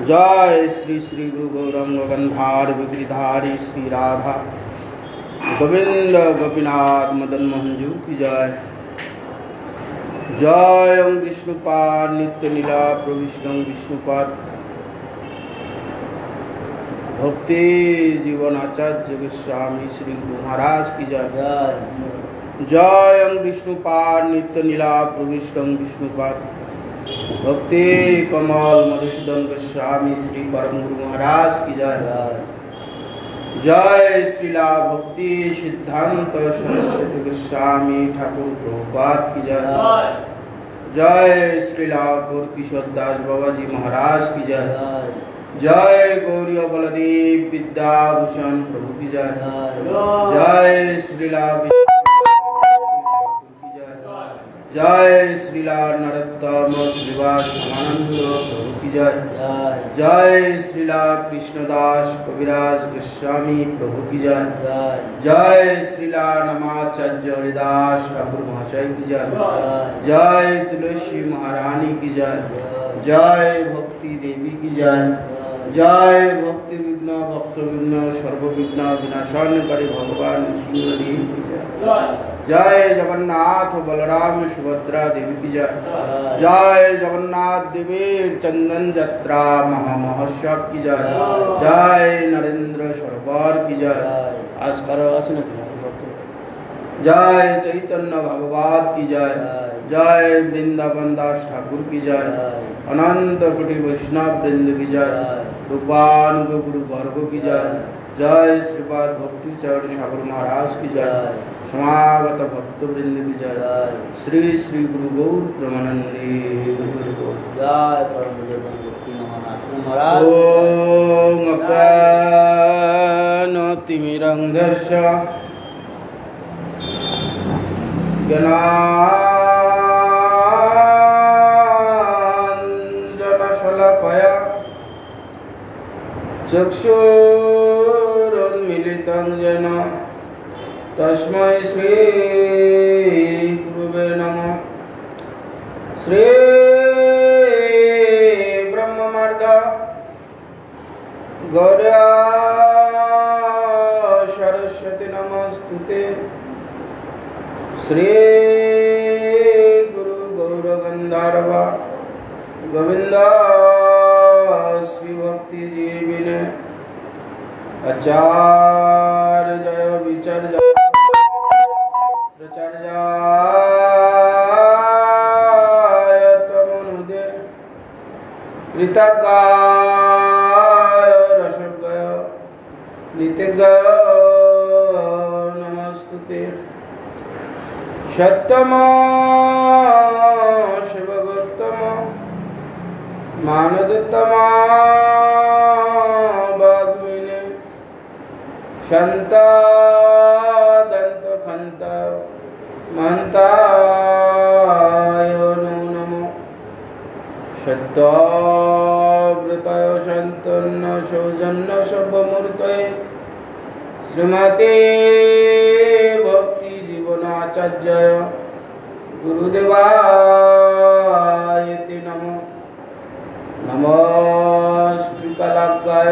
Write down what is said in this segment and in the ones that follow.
जय श्री श्री गुरु गौरंग गंधार विगिधारी श्री राधा गोविंद गोपीनाथ मदन मोहन जी की जय। जय ओम विष्णुपाद नित्य लीला प्रविष्णु विष्णुपाद भक्ति जीवन आचार्य गोस्वामी श्री गुरु महाराज की जय। जय ओम विष्णुपाद नित्य लीला प्रविष्णु विष्णुपाद भक्ति कमल मधुसूदन गोस्वामी श्री परम गुरु महाराज की जय। जय श्रीला भक्ति सिद्धांत सरस्वती गोस्वामी ठाकुर प्रभुपाद की जय। जय श्रीला गौर किशोर दास बाबा जी महाराज की जय। जय गौरी बलदेव विद्याभूषण प्रभु की जय। जय श्रीला जय श्रीला नरोत्तम श्रीवास आनंद प्रभु की जय। जय श्रीला कृष्णदास कविराज गोस्वामी प्रभु की जय। जय श्रीला नमाचार्य हरिदास ठाकुर महाशय की जय। जय तुलसी महारानी की जय। जय भक्ति देवी की जय। जय भक्ति विघ्न भक्त विघ्न सर्व विघ्न विनाशानकारी भगवान सिंहदेव की जय। जय जगन्नाथ बलराम सुभद्रा देवी की जय। जय जगन्नाथ देवी चंदन जत्रा महामहोत्सव की जय। जय नरेंद्र सरोवर की जय। आज करो जय चैतन्य भगवत की जय। जय वृंदावन दास ठाकुर की जय। अनंत कोटि वैष्णव वृंद की जय। रूपान गुरु वर्ग की जय। जय श्रीपाद भक्ति चरण ठाकुर महाराज की जय। समागत भक्त वृंद की जय। श्री श्री गुरु गौर प्रमानंदी जय परम भक्ति महाराज। ओम अज्ञानतिमिरन्धस्य ज्ञानाञ्जनशलाकया चक्षुरुन्मीलितं येन तस्मै श्री गुरुवे नमः। श्री ब्रह्ममर्द गौर्या सरस्वती नमस्तुते। श्री गुरु गौर गंधर्व गोविंद श्री भक्ति जीविने आचार्य जय विचर्य प्रचार्याय तमनुदे कृतज्ञाय रसज्ञाय नित्यज्ञाय नमस्तुते। सत्यम शिवगोत्तम मानदोत्तम वाग्मिने शांता दंत खंत महंताय नमो नमो। सत्याव्रताय शांतन्न सौजन्य सर्वमूर्तये श्रीमते भक्ति जीवनाचार्य गुरुदेवाय नमो। नमस्कृकलाकाय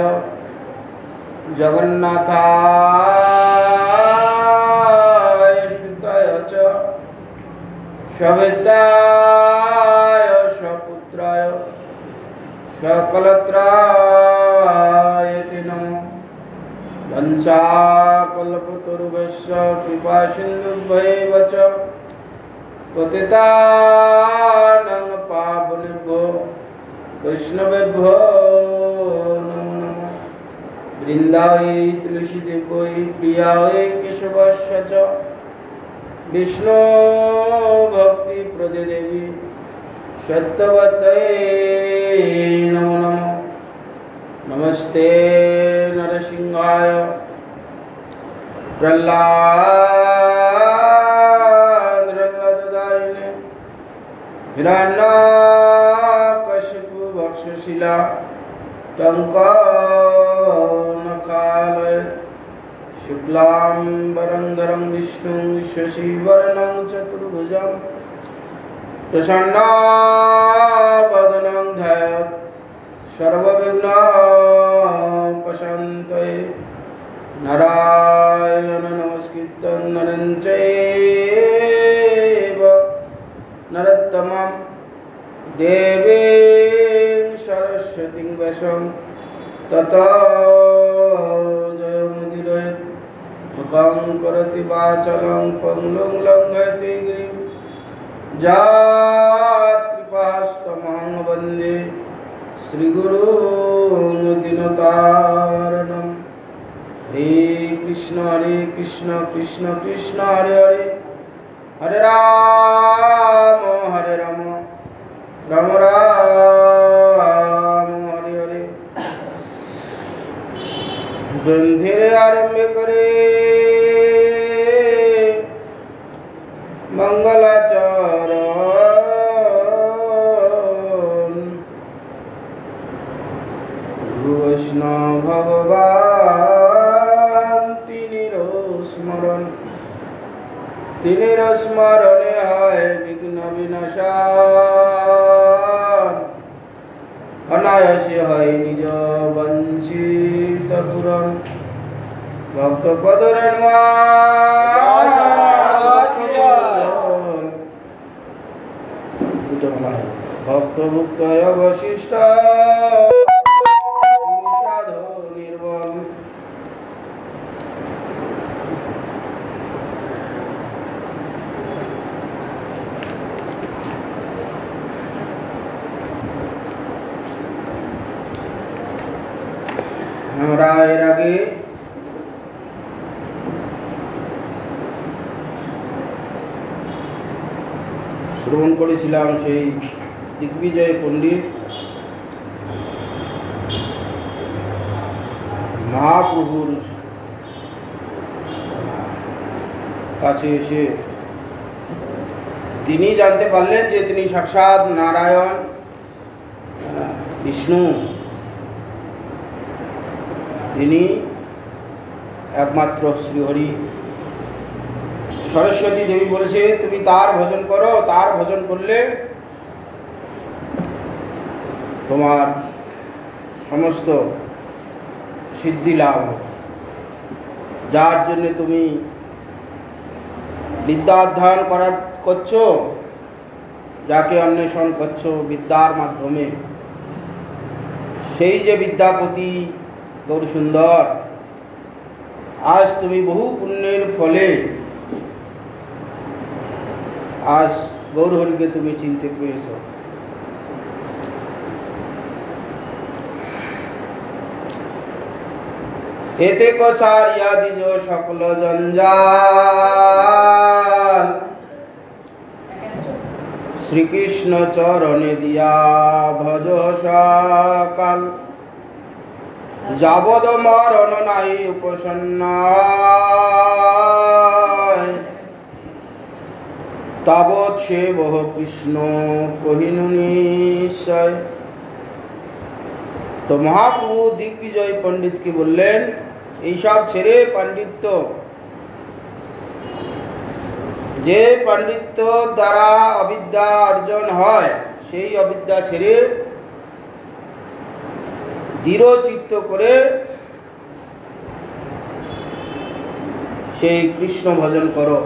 जगन्नाथाय सुताय च सविताय सपुत्राय सकलत्राय नमो। वंशाकल्पतरुभ्यश्च कृपासिन्धुभ्यैव च पतितानां पावनेभ्यो वैष्णवेभ्यो नमो नमः। वृन्दायै तुलसीदेव्यै प्रियायै केशवस्य च विष्णु भक्ति प्रदे देवी सत्यवत्यै नमो नमः। नमस्ते नरसिंहाय प्रह्लादायिने हिरण्यकशिपु वक्षशिला टङ्कनकालय शुक्लाम्बरधरं विष्णुं शशिवर्णं चतुर्भुजं प्रसन्नावदनं ध्यायेत् सर्वविघ्नोपशान्तये नारायणं नमस्कृत्य नरं चैव नरोत्तमं देवीं सरस्वतीं व्यासं ततो जयमुदीरयेत् मुखं करोति वाचालं पङ्गुं लङ्घयति गिरिं यत्कृपास्तमहं वन्दे श्रीगुरुं दीनतारिणम्। हरे कृष्ण कृष्ण कृष्ण हरे हरे हरे राम राम राम हरे हरे। ग्रंथेर आरंभे करे मंगलाचरण गुरु वैष्णव भगवान तिनिर स्मरणे है विघ्न विनाशान अनायासे है निज वंचित पुरन भक्त पदरण्वा भक्त भुक्त अवशिष्ट साधु निर्बल। আমরা এর আগে শ্রবণ করেছিলাম সেই দিগ্বিজয় পণ্ডিত মহাপ্রভুর কাছে এসে তিনি জানতে পারলেন যে তিনি সাক্ষাৎ নারায়ণ বিষ্ণু, তিনি একমাত্র শ্রীহরি। সরস্বতী দেবী বলেছে তুমি তার ভজন করো, তার ভজন করলে তোমার সমস্ত সিদ্ধি লাভ হবে। যার জন্য তুমি বিদ্যা অধ্যয়ন করছো, যাকে অন্বেষণ করছো বিদ্যার মাধ্যমে, সেই যে বিদ্যাপতি গৌর সুন্দর, আজ তুমি বহু পুণ্যের ফলে আজ গৌরহরিকে তুমি চিনতে পেরেছ। এতে কছাড়িয়া দিজ সকল জঞ্জাল, শ্রীকৃষ্ণ চরণে দিয়া ভজ সকাল। যাবদ মরণ নাই উপসন্ন, তাবৎ সে বহ কৃষ্ণ কহিনু নিশ্চয়। তো মহাপ্রভু দিগ্বিজয় পণ্ডিতকে বললেন এইসব ছেড়ে পাণ্ডিত্য, যে পাণ্ডিত্য দ্বারা অবিদ্যা অর্জন হয়, সেই অবিদ্যা ছেড়ে দৃঢ় চিত্ত করে সেই কৃষ্ণ ভজন করো।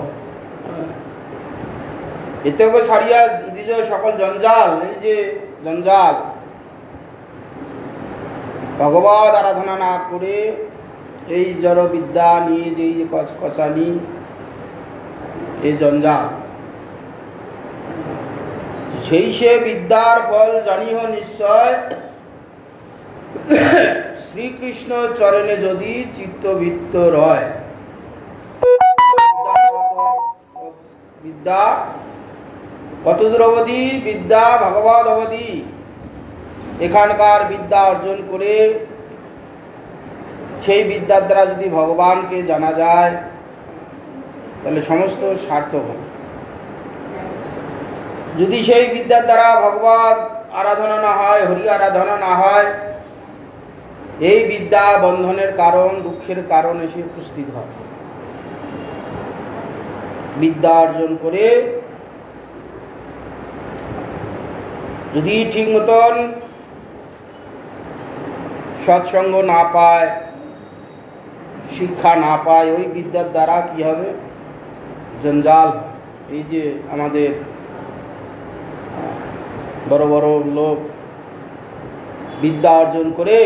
এতেও ছাড়িয়া দিজ সকল জঞ্জাল, এই যে জঞ্জাল, ভগবত আরাধনা না করে এই জড় বিদ্যা নিয়ে যে কচানি, এই জঞ্জাল, সেই সে বিদ্যার ফল জানিহ নিশ্চয়। শ্রীকৃষ্ণ চরণে যদি চিত্তবৃত্ত রয়। বিদ্যা কত দূর অবধি? বিদ্যা ভগবত অবধি। এখানকার বিদ্যা অর্জন করে সেই বিদ্যার দ্বারা যদি ভগবানকে জানা যায় তাহলে সমস্ত সার্থক হবে। যদি সেই বিদ্যার দ্বারা ভগবত আরাধনা না হয়, হরি আরাধনা না হয়, এই বিদ্যা বন্ধনের কারণ, দুঃখের কারণ এসে উপস্থিত হয়। বিদ্যা অর্জন করে যদি ঠিক মতন সৎসঙ্গ না পায়, শিক্ষা না পায়, ওই বিদ্যার দ্বারা কি হবে? জঞ্জাল। এই যে আমাদের বড় বড় লোক বিদ্যা অর্জন করে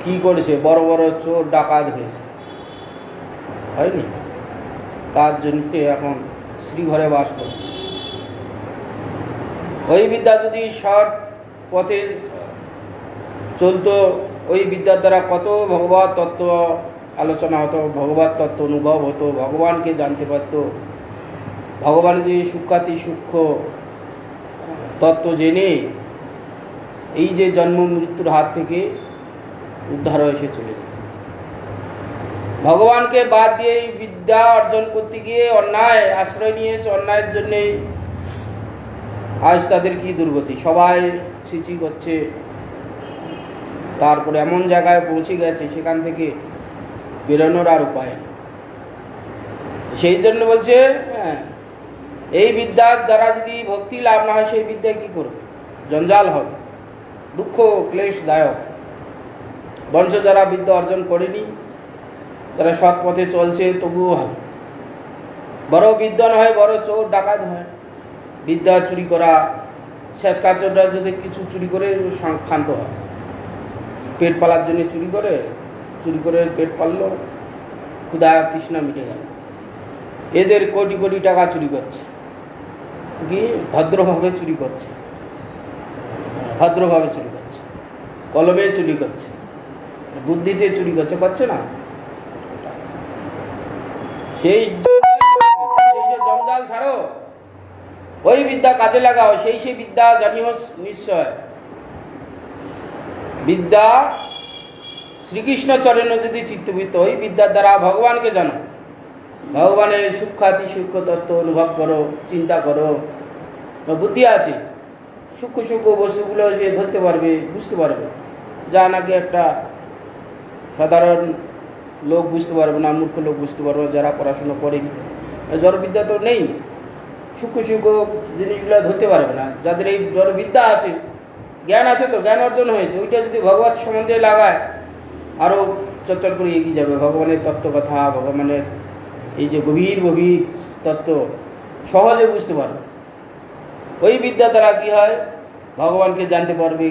কি করেছে? বড় বড় চোর ডাকাত হয়েছে, হয়নি? তার জন্য এখন শ্রীঘরে বাস করছে। ওই বিদ্যা যদি সৎ পথে চলতো, ওই বিদ্যার দ্বারা কত ভগবত তত্ত্ব আলোচনা হতো, ভগবত তত্ত্ব অনুভব হতো, ভগবানকে জানতে পারত, ভগবানের যে সূক্ষ্মাতি সূক্ষ্ম তত্ত্ব জেনে এই যে জন্ম মৃত্যুর হাত থেকে উদ্ধার হয়ে এসে চলে যেত। ভগবানকে বাদ দিয়ে এই বিদ্যা অর্জন করতে গিয়ে অন্যায় আশ্রয় নিয়েছে, অন্যায়ের জন্যেই আজ তাদের কি দুর্গতি। সবাই ছিচি করছে, তারপরে এমন জায়গায় পৌঁছে গেছে সেখান থেকে বেরোনোর আর উপায় নেই। সেই জন্য বলছে এই বিদ্যার দ্বারা যদি ভক্তি লাভ না হয়, সেই বিদ্যায় কি করবে? জঞ্জাল হবে, দুঃখ ক্লেশদায়ক। বঞ্চ যারা বিদ্যা অর্জন করেনি, যারা সৎ পথে চলছে, তবুও হবে। বড় বিদ্বান হয়, বড় চোর ডাকাত হয়। বিদ্যা চুরি করা, শেষ কার্যটা যদি কিছু চুরি করে ক্ষান্ত হয়, পেট পালার জন্য চুরি করে পেট পাললো, ক্ষুধা তৃষ্ণা মিটে গেল। এদের কোটি কোটি টাকা চুরি করছে, কি ভদ্রভাবে চুরি করছে, ভদ্রভাবে চুরি করছে, কলমে চুরি করছে, বুদ্ধিতে চুরি করছে না? সেই যে জঞ্জাল ছাড়ো, ওই বিদ্যা কাজে লাগাও। সেই বিদ্যা জানিও নিশ্চয়। বিদ্যা শ্রীকৃষ্ণ চরণে যদি চিত্তবৃত্ত, ওই বিদ্যার দ্বারা ভগবানকে জানো, ভগবানের সূক্ষ্মাতি সূক্ষ্ম তত্ত্ব অনুভব করো, চিন্তা করো। বুদ্ধি আছে, সূক্ষ্ম সূক্ষ্ম বস্তুগুলো সে ধরতে পারবে, বুঝতে পারবে, যা নাকি একটা সাধারণ লোক বুঝতে পারবে না, মূর্খ লোক বুঝতে পারবে, যারা পড়াশুনো করেনি। জড়বিদ্যা তো নেই, সূক্ষ্ম সূক্ষ্ম জিনিসগুলো ধরতে পারবে না। যাদের এই জড়বিদ্যা আছে, জ্ঞান আছে, তো জ্ঞান অর্জন হয়েছে, ওইটা যদি ভগবত সম্বন্ধে লাগায়, আরও চর্চা করে এগিয়ে যাবে। ভগবানের তত্ত্ব কথা, ভগবানের এই যে গভীর গভীর তত্ত্ব সহজে বুঝতে পারবে। ওই বিদ্যা দ্বারা কি হয়? ভগবানকে জানতে পারবে,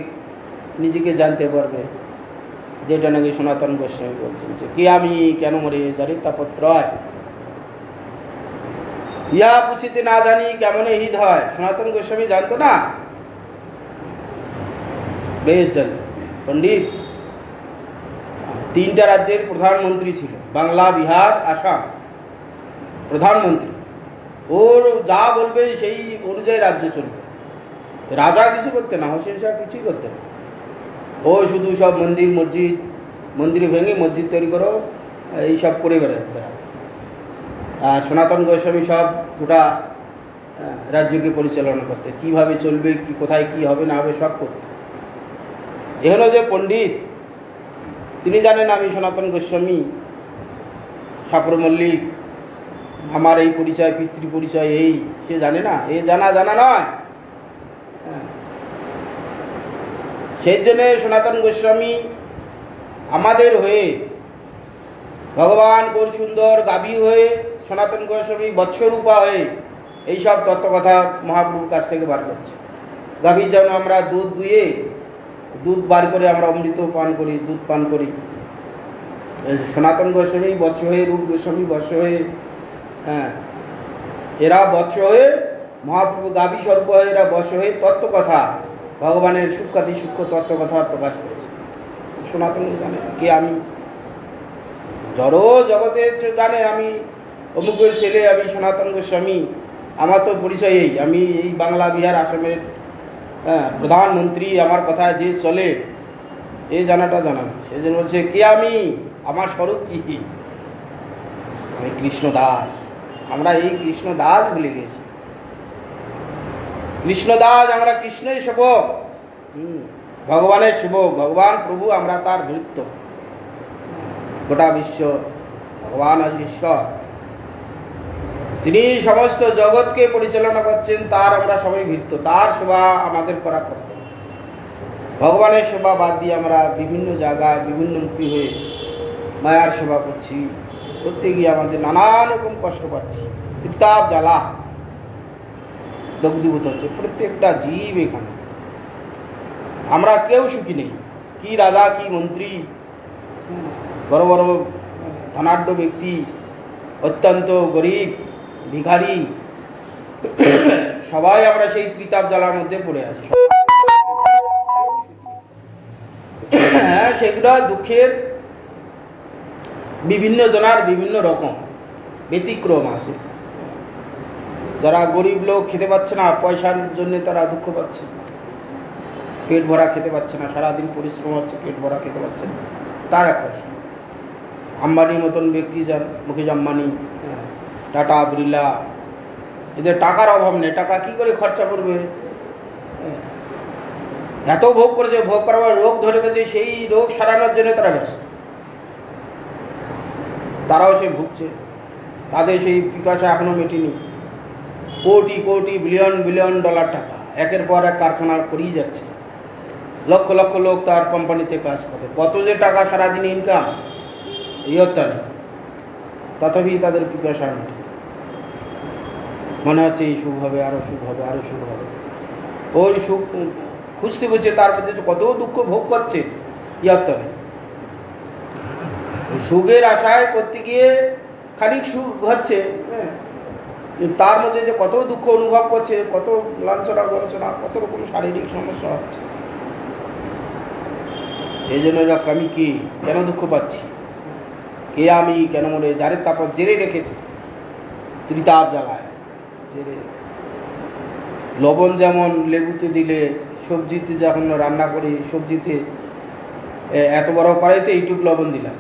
নিজেকে জানতে পারবে। যেটা নাকি সনাতন গোস্বামী বলছেন যে কি আমি কেন মরে জানি তাপত্রয়, ইয়া পুছিতে না জানি কেমন হিত হয়। সনাতন গোস্বামী জানতো না? বেশ জানতো। পণ্ডিত 3টা রাজ্যের প্রধানমন্ত্রী ছিল, বাংলা, বিহার, আসাম। প্রধানমন্ত্রী, ওর যা বলবে সেই অনুযায়ী রাজ্য চলবে। রাজা কিছু করতে না, হোসেন শাহ কিছুই করতে না। ও শুধু সব মন্দির ভেঙে মসজিদ তৈরি করো, এইসব করে বেড়াবে। আর সনাতন গোস্বামী সব গোটা রাজ্যকে পরিচালনা করতে, কিভাবে চলবে, কি কোথায় কি হবে না হবে সব করতে। এখানে যে পণ্ডিত, তিনি জানেন আমি সনাতন গোস্বামী, সাপর মল্লিক, আমার এই পরিচয়, পিতৃ পরিচয় এই, সে জানে না? এ জানা নয়। সেই জন্যে সনাতন গোস্বামী আমাদের হয়ে, ভগবান গৌর সুন্দর গাভী হয়ে, সনাতন গোস্বামী বৎসরূপা হয়ে এইসব তত্ত্বকথা মহাপ্রভুর কাছ থেকে বার করছে। গাভীর যেন আমরা দুধ দুয়ে, দুধ বার করে আমরা অমৃত পান করি, দুধ পান করি। সনাতন গোস্বামী বৎস হয়ে, রূপ গোস্বামী বৎস হয়ে, এরা বৎস হয়ে, মহাপ্রভু গাভী স্বরূপ হয়ে এরা বৎস হয়ে তত্ত্বকথা, ভগবানের সূক্ষ্মাতি সূক্ষ্ম তত্ত্বকথা প্রকাশ করেছে। সনাতন জানে কে আমি, জড় জগতের জানে আমি অমুকের ছেলে, আমি সনাতন গোস্বামী, আমার তো পরিচয় এই, আমি এই বাংলা, বিহার, আসামের প্রধানমন্ত্রী, আমার কথায় যে চলে, এই জানাটা জানা। সেই জন্য বলছে কে আমি, আমার স্বরূপ কি? আমি কৃষ্ণ দাস। আমরা এই কৃষ্ণ দাস ভুলে গেছি। কৃষ্ণ দাস, আমরা কৃষ্ণের সেবক, ভগবানের সেবক। ভগবান প্রভু, আমরা তার ভৃত্য। গোটা বিশ্ব ভগবান আজ ঈশ্বর। তিনি সমস্ত জগৎকে পরিচালনা করছেন, তার আমরা সবাই ভৃত্য, তার সেবা আমাদের করা কর্তব্য। ভগবানের সেবা বাদ দিয়ে আমরা বিভিন্ন জায়গায় বিভিন্ন মুখী হয়ে মায়ার সেবা করছি, করতে গিয়ে আমাদের নানান রকম কষ্ট পাচ্ছি, উত্তাপ জ্বালা দগ্ধীভূত হচ্ছে প্রত্যেকটা জীব। এখানে আমরা কেউ সুখী নেই, কি রাজা কি মন্ত্রী, বড় বড় ধনাঢ্য ব্যক্তি, অত্যন্ত গরিব ভিখারি, সবাই আমরা সেই ত্রিতাপ জ্বালার মধ্যে পড়ে আছি। হ্যাঁ, সেগুলো দুঃখের বিভিন্ন জনার বিভিন্ন রকম ব্যতিক্রম আছে। যারা গরিব লোক খেতে পাচ্ছে না, পয়সার জন্য তারা দুঃখ পাচ্ছে, পেট ভরা খেতে পাচ্ছে না, সারাদিন পরিশ্রম হচ্ছে, পেট ভরা খেতে পাচ্ছে না, তার এক প্রশ্ন। আম্বানির মতন ব্যক্তি, যার মুকেশ আম্বানি, টাটা বিড়লা, এদের টাকার অভাব নেই, টাকা কি করে খরচা করবে? এত ভোগ করেছে, ভোগ করার রোগ ধরে গেছে, সেই রোগ সারানোর জন্য তারা ব্যস্ত, তারাও সে ভুগছে, তাদের সেই পিপাসা এখনো মেটেনি। Crore crore billion billion dollar টাকা একের পর এক কারখানা করেই যাচ্ছে, লক্ষ লক্ষ লোক তার কোম্পানিতে কাজ করে, কত যে টাকা সারাদিন ইনকাম ইয়ত্তা নেই, তথাপি তাদের পিপাসা মেটে, মনে হচ্ছে এই সুখ হবে, আরো সুখ হবে, আরো সুখ হবে। ওই সুখ খুঁজতে খুঁজতে তার মধ্যে কত দুঃখ ভোগ করছে, ইয়ত্তা নেই। সুখের আশায় করতে গিয়ে খানিক সুখ হচ্ছে, তার মধ্যে যে কত দুঃখ অনুভব করছে, কত লাঞ্ছনা গঞ্চনা, কত রকম শারীরিক সমস্যা হচ্ছে। সেই জন্য আমি কি, কেন দুঃখ পাচ্ছি, কে আমি, কেন মনে, যারে তারপর জেরে রেখেছে ত্রিতাপ জ্বালায় জেরে। লবণ যেমন লেবুতে দিলে, সবজিতে যখন রান্না করি, সবজিতে এত বড় কড়াইতে এইটুকু লবণ দিলাম,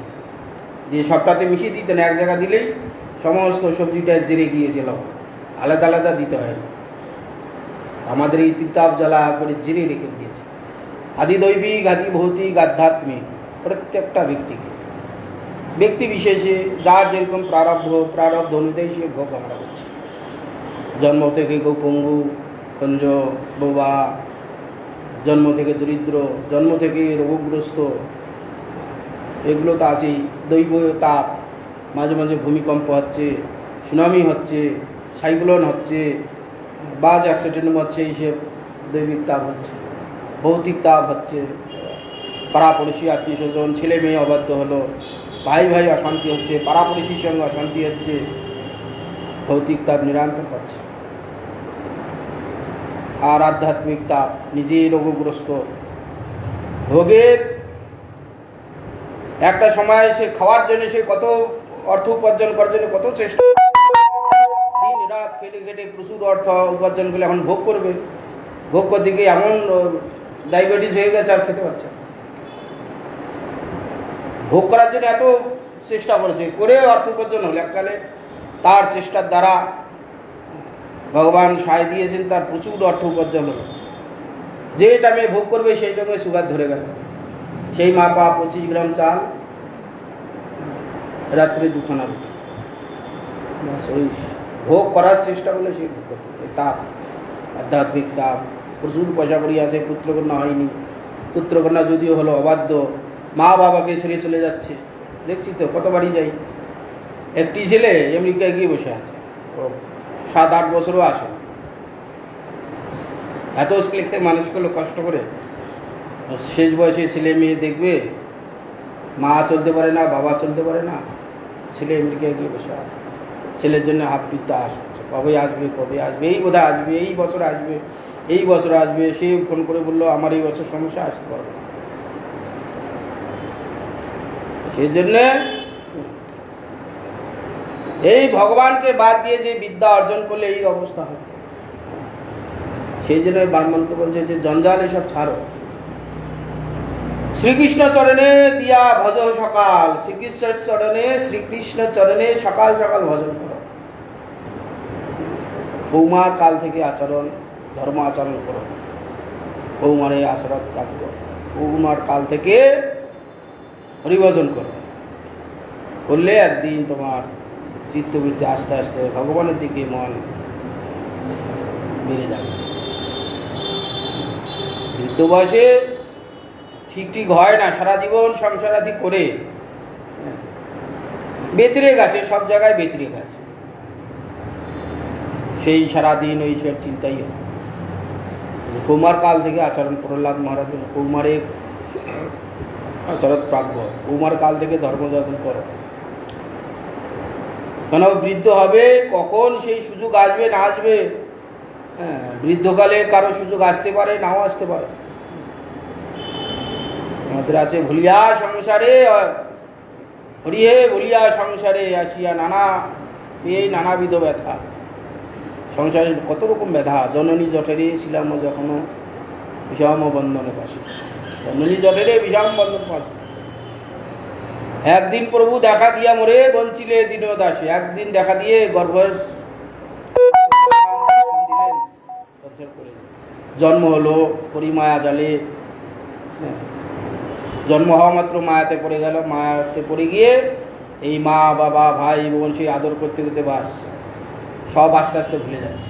দিয়ে সবটাতে মিশিয়ে দিতেন, এক জায়গা দিলেই সমস্ত সবজিটা জেরে গিয়েছে লবণ, আলাদা আলাদা দিতে হয় না। আমাদের এই ত্রিতাপ জ্বালা করে জেরে রেখে দিয়েছে। আদি দৈবিক, আদি ভৌতিক, আধ্যাত্মিক, প্রত্যেকটা ব্যক্তিকে, ব্যক্তি বিশেষে যার যেরকম প্রারব্ধ অনুযায়ী সে ভোগ আমরা করছি। জন্ম থেকে পঙ্গু, খঞ্জ, বোবা, জন্ম থেকে দরিদ্র, জন্ম থেকে রোগগ্রস্ত, এগুলো তো আছেই। দৈব তাপ, মাঝে মাঝে ভূমিকম্প হচ্ছে, সুনামি হচ্ছে, সাইক্লোন হচ্ছে, বাস অ্যাক্সিডেন্ট হচ্ছে, এইসব দৈবিক তাপ হচ্ছে। ভৌতিক তাপ হচ্ছে, পাড়াপড়শি, আত্মীয় স্বজন, ছেলে মেয়ে অবাধ্য হলো, ভাই ভাই অশান্তি হচ্ছে, পাড়াপড়শির সঙ্গে অশান্তি হচ্ছে, ভৌতিক তাপ নিরন্তর হচ্ছে। আর আধ্যাত্মিক তাপ, নিজেই রোগগ্রস্ত, ভোগের একটা সময় সে খাওয়ার জন্য সে কত অর্থ উপার্জন করার জন্য কত চেষ্টা, দিন রাত খেটে খেটে প্রচুর অর্থ উপার্জন করলে এখন ভোগ করবে, ভোগ করতে গিয়ে এমন ডায়াবেটিস হয়ে গেছে আর খেতে পারছে। ভোগ করার জন্য এত চেষ্টা করেছে, করে অর্থ উপার্জন হল, এককালে তার চেষ্টার দ্বারা ভগবান সায় দিয়েছেন, তার প্রচুর অর্থ উপার্জন হল। যে টাইমে ভোগ করবে সেই টাইমে সুগার ধরে গেল, সেই মাপা 25 গ্রাম চাল, রাত্রে 2 খানা রুটি। ওই ভোগ করার চেষ্টা করলে সেই ভোগ করতে, তাপ, আধ্যাত্মিক তাপ। প্রচুর পয়সা করি আছে, পুত্রকন্যা হয়নি, পুত্রকন্যা যদিও হলো অবাধ্য, মা বাবাকে ছেড়ে চলে যাচ্ছে, দেখছি তো কত বাড়ি যাই। একটি ছেলে আমেরিকায় গিয়ে বসে আছে, 7-8 বছরও আসে, এত ছেলেকে মানুষ করলো কষ্ট করে, শেষ বয়সে ছেলে মেয়ে দেখবে, মা চলতে পারে না, বাবা চলতে পারে না, ছেলে আমেরিকায় গিয়ে বসে আছে, ছেলের জন্য হাত পিত্তা আসছে, কবে আসবে কবে আসবে, এই বোধহয় আসবে, এই বছর আসবে, এই বছর আসবে। সে ফোন করে বললো আমার এই বছর সমস্যা, আসতে পারবে না। সেই জন্যে এই ভগবানকে বাদ দিয়ে যে বিদ্যা অর্জন করলে এই অবস্থা হয়। সেই জন্য ব্রাহ্মণকে বলছে যে জঞ্জাল এসব ছাড়ো, শ্রীকৃষ্ণ চরণে দিয়া ভজ সকাল, শ্রীকৃষ্ণ চরণে সকাল সকাল ভজন করো। কৌমার কাল থেকে আচরণ, ধর্ম আচরণ করো, কৌমারে আশীর্বাদ প্রাপ্ত, কৌমার কাল থেকে হরিভজন করো, করলে একদিন তোমার চিত্তবৃত্তি আস্তে আস্তে ভগবানের দিকে মন বেড়ে যাবে। বৃদ্ধ বয়সে ঠিক ঠিক হয় না, সারা জীবন সংসারাদি করে বেতরে গেছে, সব জায়গায় বেতরে গেছে, সেই সারাদিন ওই সব চিন্তাই হয়। কৌমার কাল থেকে আচরণ প্রহ্লাদ মহারাজ কৌমারে আচরণ প্রাজ্ঞ, কৌমার কাল থেকে ধর্ম যত্ন করো, কেন বৃদ্ধ হবে কখন সেই সুযোগ আসবে না আসবে। হ্যাঁ, বৃদ্ধকালে কারো সুযোগ আসতে পারে, নাও আসতে পারে। আমাদের আছে ভুলিয়া সংসারে হরিহে ভুলিয়া সংসারে আসিয়া নানা এই নানাবিধ ব্যথা। সংসারে কত রকম ব্যথা, জননী জঠরে ছিলাম যখন বিষম বন্ধনে পাশে, জননী জঠরে বিষম বন্ধন পাশে। একদিন প্রভু দেখা দিয়া মোরে বঞ্চিলে দিন দাসে, একদিন দেখা দিয়ে গর্ভ জন্ম হলো পরিমায়া জালে, জন্ম হওয়া মাত্র মায়াতে পড়ে গেল, মায়াতে পড়ে গিয়ে এই মা বাবা ভাই বোন সেই আদর করতে করতে বাস সব আস্তে আস্তে ভুলে যাচ্ছে।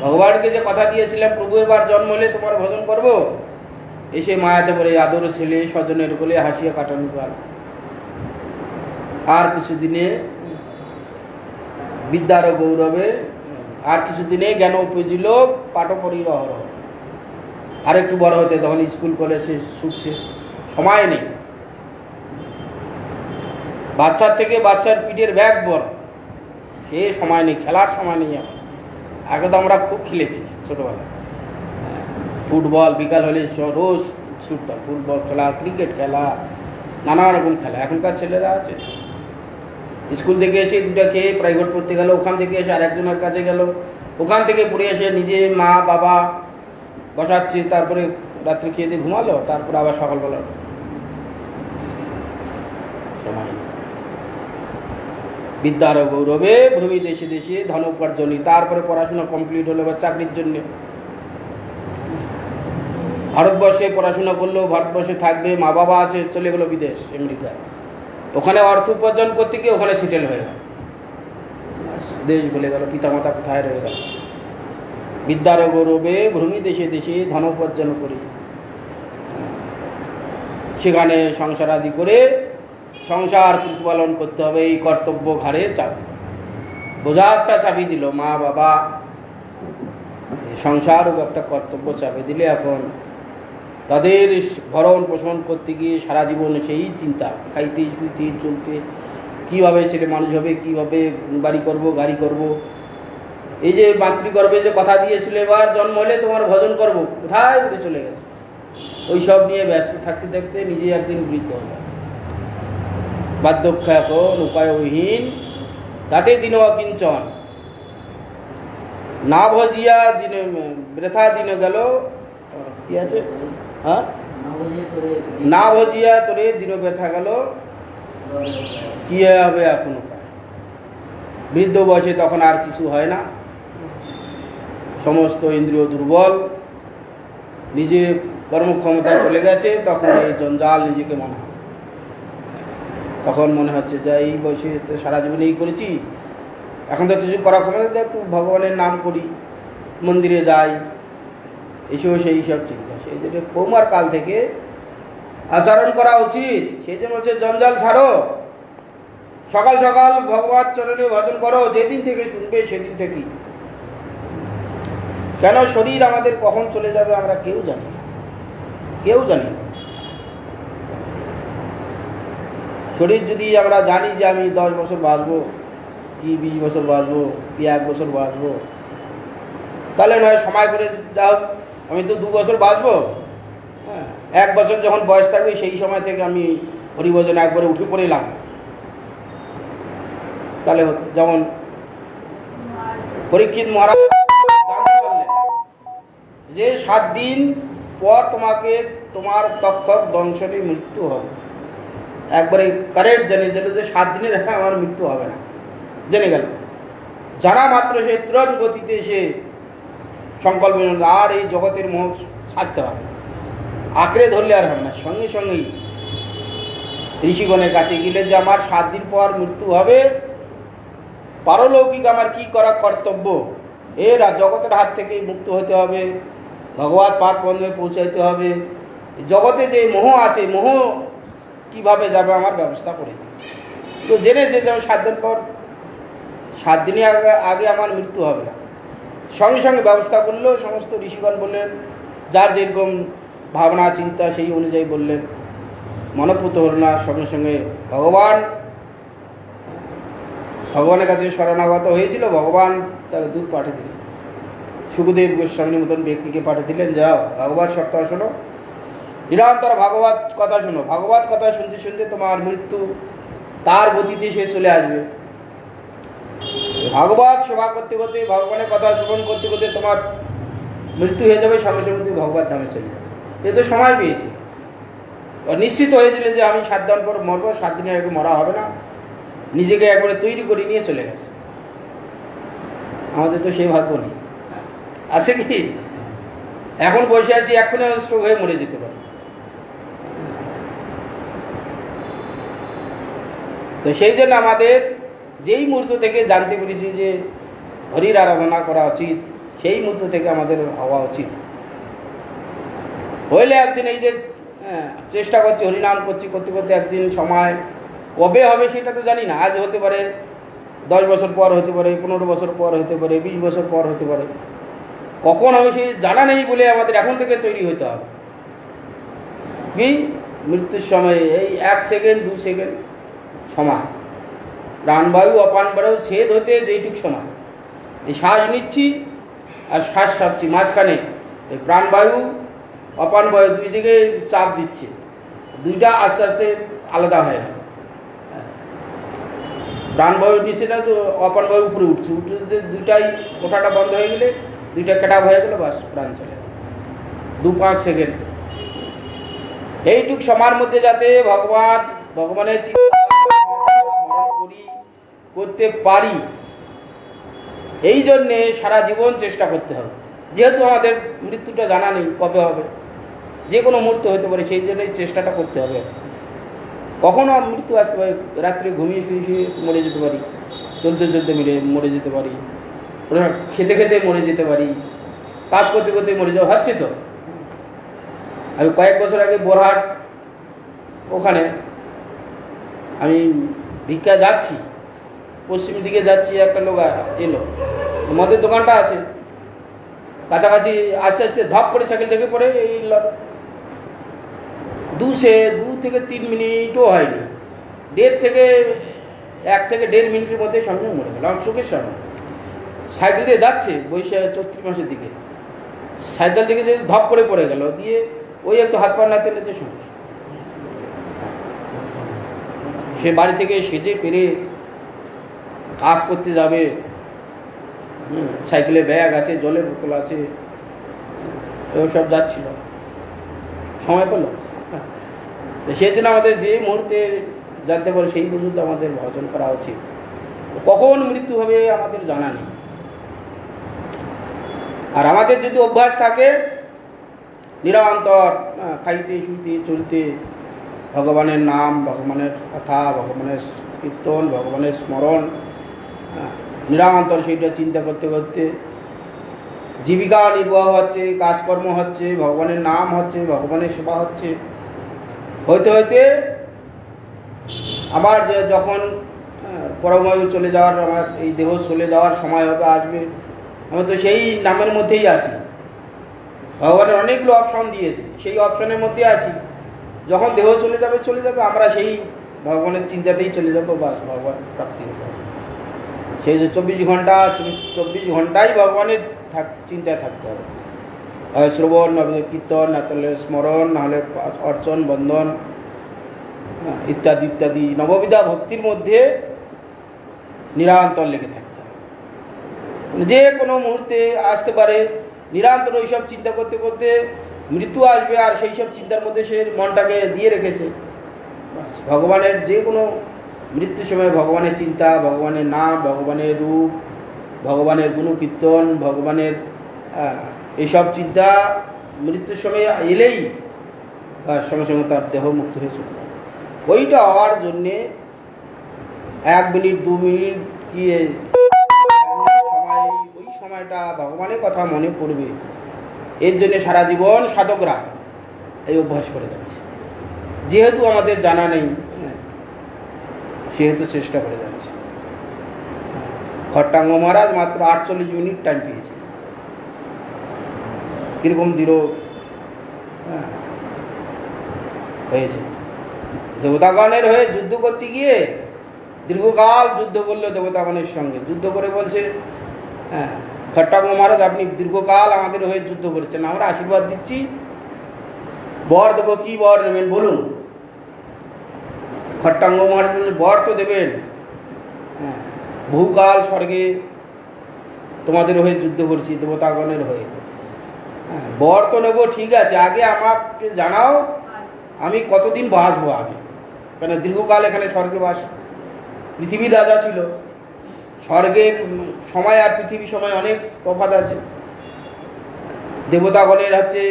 ভগবানকে যে কথা দিয়েছিলাম প্রভু এবার জন্ম হলে তোমার ভজন করব, এসে মায়াতে পড়ে আদর ছেলে স্বজনের কোলে হাসিয়া কাটানো কাল। আর কিছুদিনে বিদ্যার গৌরবে, আর কিছুদিনে জ্ঞান উপজিল পাঠ পড়ি রহরহ। আর একটু বড় হতে তখন স্কুল কলেজে ছুটছে, সময় নেই। বাচ্চার থেকে বাচ্চার পিঠের ব্যাগ বড়, সে সময় নেই, খেলার সময় নেই। আগে তো আমরা খুব খেলেছি ছোটবেলায়, ফুটবল বিকাল হলে রোজ ছুটতাম, ফুটবল খেলা, ক্রিকেট খেলা, নানা রকম খেলা। এখনকার ছেলেরা আছে স্কুল থেকে এসে দুটা খেয়ে প্রাইভেট পড়তে গেল, ওখান থেকে এসে আর একজনের কাছে গেল, ওখান থেকে পড়ে এসে নিজে মা বাবা বসাচ্ছে, তারপরে রাত্রে খেয়ে দিয়ে ঘুমালো, তারপরে আবার সকালবেলা সময়। বিদ্যার গৌরবে ভূমি দেশে দেশে ধন উপার্জনী, তারপরে পড়াশোনা কমপ্লিট হলো বা চাকরির জন্য ভারতবর্ষে পড়াশোনা করলো, ভারতবর্ষে থাকবে, মা বাবা আছে, চলে গেলো বিদেশ আমেরিকা, ওখানে অর্থ উপার্জন করতে গিয়ে ওখানে সেটেল হয়ে গেল, দেশ বলে গেল, পিতামাতা কোথায় রয়ে গেল। বিদ্যার গৌরবে ভূমি দেশে দেশে ধন উপার্জন করি, সেখানে সংসার আদি করে সংসার প্রতিপালন করতে হবে, এই কর্তব্য ঘাড়ে চাপি, বোঝা একটা চাপি দিল মা বাবা, সংসারও একটা কর্তব্য চাপে দিলে এখন তাদের ভরণ পোষণ করতে গিয়ে সারা জীবন সেই চিন্তা, খাইতে শুইতে চলতে, কীভাবে ছেলে মানুষ হবে, কীভাবে বাড়ি করব গাড়ি করব। এই যে মাতৃগর্ভে যে কথা দিয়েছিল এবার জন্ম হলে তোমার ভজন করব, কোথায় উঠে চলে গেছে, ওই সব নিয়ে ব্যস্ত থাকতে থাকতে নিজে একদিন বৃদ্ধ হল। বার্ধক্য এখন উপায়হীন, তাতে দিন অকিঞ্চন, না ভজিয়া দিনে বৃথা দিনে গেল, কি আছে, হ্যাঁ, না ভজিয়া তোরে দিন ব্যথা গেল, কি হবে এখন উপায়। বৃদ্ধ বয়সে তখন আর কিছু হয় না, সমস্ত ইন্দ্রিয় দুর্বল, নিজে কর্মক্ষমতা চলে গেছে, তখন এই জঞ্জাল নিজেকে মনে হয়, তখন মনে হচ্ছে যে এই বয়সে তো সারা জীবন এই করেছি, এখন তো কিছু করা ক্ষমতা, একটু ভগবানের নাম করি, মন্দিরে যাই, এসেও সেই সব চিন্তা। সেই জন্য কৌমার কাল থেকে আচরণ করা উচিত। সেই জন্য হচ্ছে জঞ্জাল ছাড়ো, সকাল সকাল ভগবান চরণে ভজন করো, যেদিন থেকে শুনবে সেদিন থেকেই। কেন শরীর আমাদের কখন চলে যাবে আমরা কেউ জানি না, কেউ জানি না। শরীর যদি আমরা জানি যে আমি 10 বছর বাঁচবো, কি 20 বছর বাঁচবো, কি 1 বছর বাঁচবো, তাহলে নয় সময় করে যাও, আমি তো 2 বছর বাঁচবো, হ্যাঁ, 1 বছর যখন বয়স থাকবে সেই সময় থেকে আমি হরিভজনে একবারে উঠে পড়লাম, তাহলে হতো। যেমন পরীক্ষিত মহারাজ যে 7 দিন পর তোমাকে তোমার তক্ষক দংশনে মৃত্যু হবে, একবারে কারেক্ট জেনে গেল যে 7 দিনের আমার মৃত্যু হবে না, জেনে গেল। জানা মাত্র সে তুরন্ত গতিতে সে সংকল্প, আর এই জগতের মোহ ছাড়তে হবে, আঁকড়ে ধরলে আর হবে না। সঙ্গে সঙ্গেই ঋষিগণের কাছে গেলে যে আমার 7 দিন পর মৃত্যু হবে, পারলৌকিক আমার কি করা কর্তব্য, এরা জগতের হাত থেকে মুক্ত হতে হবে, ভগবত পাদ পদ্মে পৌঁছাইতে হবে। জগতে যে মোহ আছে, মোহ কিভাবে যাবে আমার ব্যবস্থা করে দিই। তো জেনেছে যে 7 দিন পর, 7 দিনের আগে আমার মৃত্যু হবে না। সঙ্গে সঙ্গে ব্যবস্থা করলো। সমস্ত ঋষিগণ বললেন, যার যেরকম ভাবনা চিন্তা সেই অনুযায়ী বললেন। মনপুত হল না, সঙ্গে সঙ্গে ভগবানের কাছে শরণাগত হয়েছিল। ভগবান তাকে দূত পাঠিয়ে দিলেন, সুখদেব গোস্বামীর মতন ব্যক্তিকে পাঠিয়ে দিলেন, যাও ভগবত সত্তা শোনো, নিরন্তর ভগবত কথা শোনো। ভগবত কথা শুনতে শুনতে তোমার মৃত্যু তার গতিতে সে চলে আসবে। ভগবত সেবা করতে করতে, ভগবানের কথা শ্রবণ করতে করতে তোমার মৃত্যু হয়ে যাবে, সঙ্গে সঙ্গে তুমি ভগবত ধামে চলে যাবে। এ তো সময় পেয়েছি। নিশ্চিত হয়েছিল যে আমি 7 দিন পর মরবো, 7 দিনের আগে মরা হবে না। নিজেকে একবারে তৈরি করে নিয়ে চলে গেছে। আমাদের তো সেই ভাগ্য নেই, আছে কি? এখন বসে আছি, এক্ষুনি স্ট্রোক হয়ে মরে যেতে পারে। তো সেই জন্য আমাদের যেই মুহূর্ত থেকে জানতে পেরেছি যে হরির আরাধনা করা উচিত, সেই মুহূর্ত থেকে আমাদের হওয়া উচিত। হইলে একদিন এই যে চেষ্টা করছি, হরিনাম করছি, করতে করতে একদিন সময় কবে হবে সেটা তো জানি না। আজ হতে পারে, 10 বছর পর হতে পারে, 15 বছর পর হতে পারে, 20 বছর পর হতে পারে। কখন হবে সেই জানা নেই বলে আমাদের এখন থেকে তৈরি হতে হবে। কি মৃত্যুর সময় এই 1 সেকেন্ড 2 সেকেন্ড সময়, প্রাণবায়ু অপানবায়ু ছেদ হতে যেইটুক সময়, এই শ্বাস নিচ্ছি আর শ্বাস ছাড়ছি, মাঝখানে এই প্রাণবায়ু অপানবায়ু দুই দিকে চাপ দিচ্ছে, দুইটা আস্তে আস্তে আলাদা হয়ে গেল। প্রাণবায়ু নিচে না, তো অপানবায়ু উপরে উঠছে, উঠতে দুইটাই ওঠাটা বন্ধ হয়ে গেলে, দুইটা কেটাপ হয়ে গেলে, বাস প্রাণ চলে গেল। 2-5 সেকেন্ড এইটুক সময়ের মধ্যে যাতে ভগবানের চিন্তা করতে পারি, এই জন্যে সারা জীবন চেষ্টা করতে হবে। যেহেতু আমাদের মৃত্যুটা জানা নেই কবে হবে, যে কোনো মুহূর্তে হতে পারে, সেই জন্যই চেষ্টাটা করতে হবে। কখনো মৃত্যু আসতে পারে, রাত্রে ঘুমিয়ে শুয়ে মরে যেতে পারি, চলতে চলতে মরে যেতে পারি, খেতে খেতে মরে যেতে পারি, কাজ করতে করতে মরে যাওয়া হচ্ছে। তো আমি কয়েক বছর আগে বোরহাট ওখানে আমি ভিক্ষা যাচ্ছি, পশ্চিম দিকে যাচ্ছি, একটা লোক এলো, মদের দোকানটা আছে কাছাকাছি, আস্তে আস্তে ধপ করে সাইকেল থেকে পড়ে এই 2 থেকে 3 মিনিটও হয়নি, 1 থেকে 1.5 মিনিটের মধ্যে সঙ্গে মরে গেল আমার চোখের সামনে। সাইকেল দিয়ে যাচ্ছে বৈশাখ চৈত্র মাসের দিকে, সাইকেল থেকে যে ধপ করে পড়ে গেল, দিয়ে ওই একটু হাত পা নাড়তে নাড়তে সমস্যা। সে বাড়ি থেকে সেজে পেরে কাজ করতে যাবে, সাইকেলে ব্যাগ আছে, জলের বোতল আছে, সব যাচ্ছিল, সময় পেল। তো সেই জন্য আমাদের যে মুহূর্তে জানতে পারে সেই পর্যন্ত আমাদের ভজন করা উচিত। কখন মৃত্যু হবে আমাদের জানা নেই। আর আমাদের যদি অভ্যাস থাকে নিরন্তর খাইতে শুইতে চলতে ভগবানের নাম, ভগবানের কথা, ভগবানের কীর্তন, ভগবানের স্মরণ, নিরন্তর সেইটা চিন্তা করতে করতে জীবিকা নির্বাহ হচ্ছে, কাজকর্ম হচ্ছে, ভগবানের নাম হচ্ছে, ভগবানের সেবা হচ্ছে, হইতে হইতে আমার যখন পরমায়ু চলে যাওয়ার, আমার এই দেহ চলে যাওয়ার সময় হবে, আসবে, আমি তো সেই নামের মধ্যেই আছি। ভগবানের অনেকগুলো অপশন দিয়েছে, সেই অপশনের মধ্যে আছি। যখন দেহ চলে যাবে, আমরা সেই ভগবানের চিন্তাতেই চলে যাবো, বাস ভগবান প্রাপ্তি হবে। সেই যে 24 ঘন্টাই ভগবানের চিন্তায় থাকতে হবে। শ্রবণ, কীর্তন, না তাহলে স্মরণ, নাহলে অর্চন, বন্ধন ইত্যাদি ইত্যাদি নববিধা ভক্তির মধ্যে নিরন্তর লেগে থাকতে হবে। যে কোনো মুহূর্তে আসতে পারে, নিরন্তর ওইসব চিন্তা করতে করতে মৃত্যু আসবে, আর সেই সব চিন্তার মধ্যে সে মনটাকে দিয়ে রেখেছে। ভগবানের যে কোনো মৃত্যুর সময় ভগবানের চিন্তা, ভগবানের নাম, ভগবানের রূপ, ভগবানের গুণকীর্তন, ভগবানের এইসব চিন্তা মৃত্যুর সময় এলেই তার সঙ্গে সঙ্গে তার দেহ মুক্ত হয়ে চলে যাবে। ওইটা হওয়ার জন্যে 1 মিনিট 2 মিনিট কি সময়টা ভগবানের কথা মনে পড়বে, এর জন্য সারা জীবন সাধকরা এই অভ্যাস করে যাচ্ছে। যেহেতু আমাদের জানা নেই, সেহেতু চেষ্টা করে যাচ্ছে। খট্টাঙ্গ মহারাজ মাত্র 48 মিনিট টাইম পেয়েছে। কিরকম দৃঢ় হয়েছে। দেবতাগণের হয়ে যুদ্ধ করতে গিয়ে দীর্ঘকাল যুদ্ধ করলো দেবতাগণের সঙ্গে। যুদ্ধ করে বলছে, খট্টাঙ্গ মহারাজ আপনি দীর্ঘকাল আমাদের হয়ে যুদ্ধ করেছেন, আমরা আশীর্বাদ দিচ্ছি, বর দেবো। কি বর নেবেন বলুন? খট্টাঙ্গ মহারাজ বলছে, বর তো দেবেন, বহুকাল স্বর্গে তোমাদের হয়ে যুদ্ধ করছি দেবতাগণের হয়ে, বর তো নেবো, ঠিক আছে, আগে আমাকে জানাও আমি কতদিন বাঁচবো আগে, কেন দীর্ঘকাল এখানে স্বর্গে বাস। পৃথিবীর রাজা ছিল, স্বর্গের সময় আর পৃথিবীর সময় অনেক তফাৎ আছে। দেবতাগণের হচ্ছে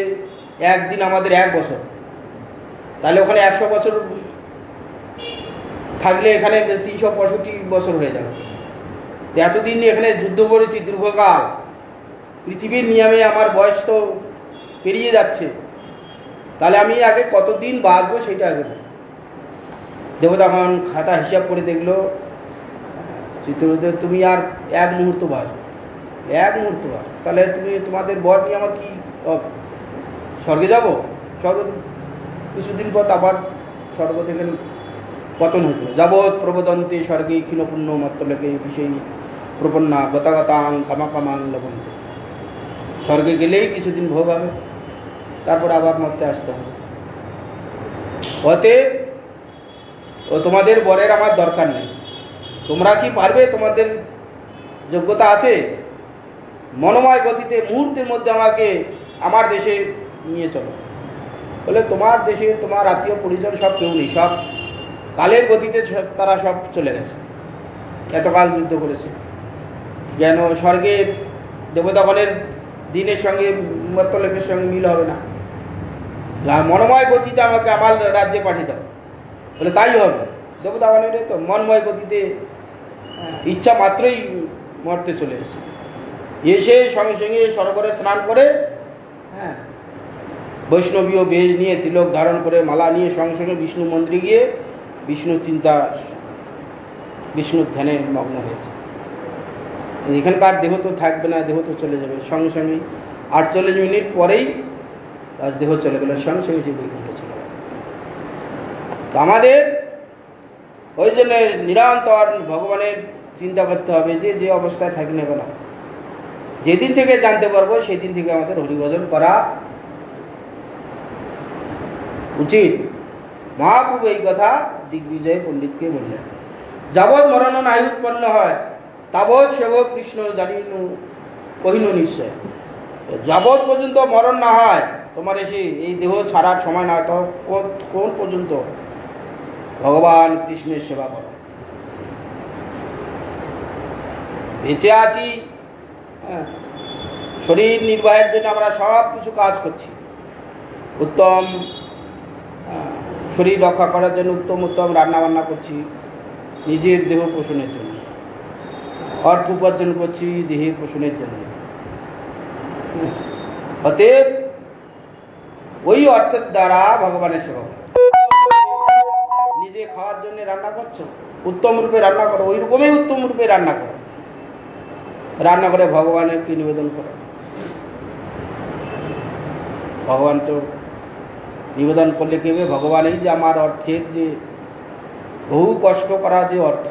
একদিন আমাদের 1 বছর, তাহলে ওখানে 100 বছর থাকলে এখানে 365 বছর হয়ে যাবে। এতদিন এখানে যুদ্ধ করেছি দীর্ঘকাল, পৃথিবীর নিয়মে আমার বয়স তো পেরিয়ে যাচ্ছে, তাহলে আমি আগে কতদিন বাঁচবো সেটা আগে। দেবতাগণ খাতা হিসাব করে দেখলো, চিত্রদেব তুমি আর 1 মুহূর্ত বাঁচো, 1 মুহূর্ত বাঁচো, তাহলে তুমি তোমাদের বর নিয়ে আমার কি হবে? স্বর্গে যাব, স্বর্গ কিছুদিন পর আবার স্বর্গ থেকে পতন হতো। যাবৎ প্রবোদন্তে স্বর্গে ক্ষীণপূর্ণ মত্তলেকে বিষয়ী প্রপন্না গতাগতাং কামাকামাং লবন্ত। স্বর্গে গেলেই কিছুদিন ভোগ হবে, তারপর আবার মরতে আসতে হবে। অতএব ও তোমাদের বরের আমার দরকার নেই, তোমরা কি পারবে? তোমাদের যোগ্যতা আছে? মনোময় গতিতে মুহূর্তের মধ্যে আমাকে আমার দেশে নিয়ে চলো। বলে তোমার দেশে তোমার আত্মীয় পরিজন সব কেউ নেই, সব কালের গতিতে তারা সব চলে গেছে, এতকাল যুদ্ধ করেছে। যেন স্বর্গে দেবতাগণের দিনের সঙ্গে মত্তলেপের সঙ্গে মিল হবে না, মনোময় গতিতে আমাকে আমার রাজ্যে পাঠিয়ে দাও। বলে তাই হবে। দেবতাগণের তো মনময় গতিতে ইচ্ছা মাত্রই মরতে চলে এসেছে। এসে সঙ্গে সঙ্গে সরোবরে স্নান করে, বৈষ্ণবীয় বেশ নিয়ে তিলক ধারণ করে মালা নিয়ে সঙ্গে সঙ্গে বিষ্ণু মন্দিরে গিয়ে বিষ্ণুর চিন্তা, বিষ্ণুর ধ্যানে মগ্ন হয়েছে। এখানকার দেহ তো থাকবে না, দেহ তো চলে যাবে সঙ্গে সঙ্গে। 48 মিনিট পরেই তার দেহ চলে গেল, সঙ্গে সঙ্গে যে বৈকুণ্ঠ চলে গেল। তো আমাদের ওই জন্য নিরন্তর ভগবানের চিন্তা করতে হবে, যে যে অবস্থায় থাকি না কেন, যেদিন থেকে জানতে পারবো সেদিন থেকে আমাদের হরিভজন করা উচিত। মহাপ্রভু এই কথা দিগ্বিজয় পণ্ডিতকে বললেন। যাবৎ মরণ নাই উৎপন্ন হয়, তাবৎ সেবক কৃষ্ণ জানিনু কহিনু নিশ্চয়। যাবৎ পর্যন্ত মরণ না হয়, তোমার এসে এই দেহ ছাড়ার সময় না হয়, তো কোন পর্যন্ত ভগবান কৃষ্ণের সেবা করো। বেঁচে আছি, শরীর নির্বাহের জন্য আমরা সব কিছু কাজ করছি, উত্তম শরীর রক্ষা করার জন্য উত্তম উত্তম রান্নাবান্না করছি, নিজের দেহ পোষণের জন্য, অর্থ উপার্জন করছি দেহের পোষণের জন্য। অতএব ওই অর্থের দ্বারা ভগবানের সেবা করো। নিজে খাওয়ার জন্য রান্না করছো, উত্তম রূপে রান্না করো, ওই রকমই উত্তম রূপে রান্না করো, রান্না করে ভগবানের কি নিবেদন করো। ভগবান তো নিবেদন করলে কি হবে? ভগবান এই যে আমার অর্থের যে বহু কষ্ট করা যে অর্থ,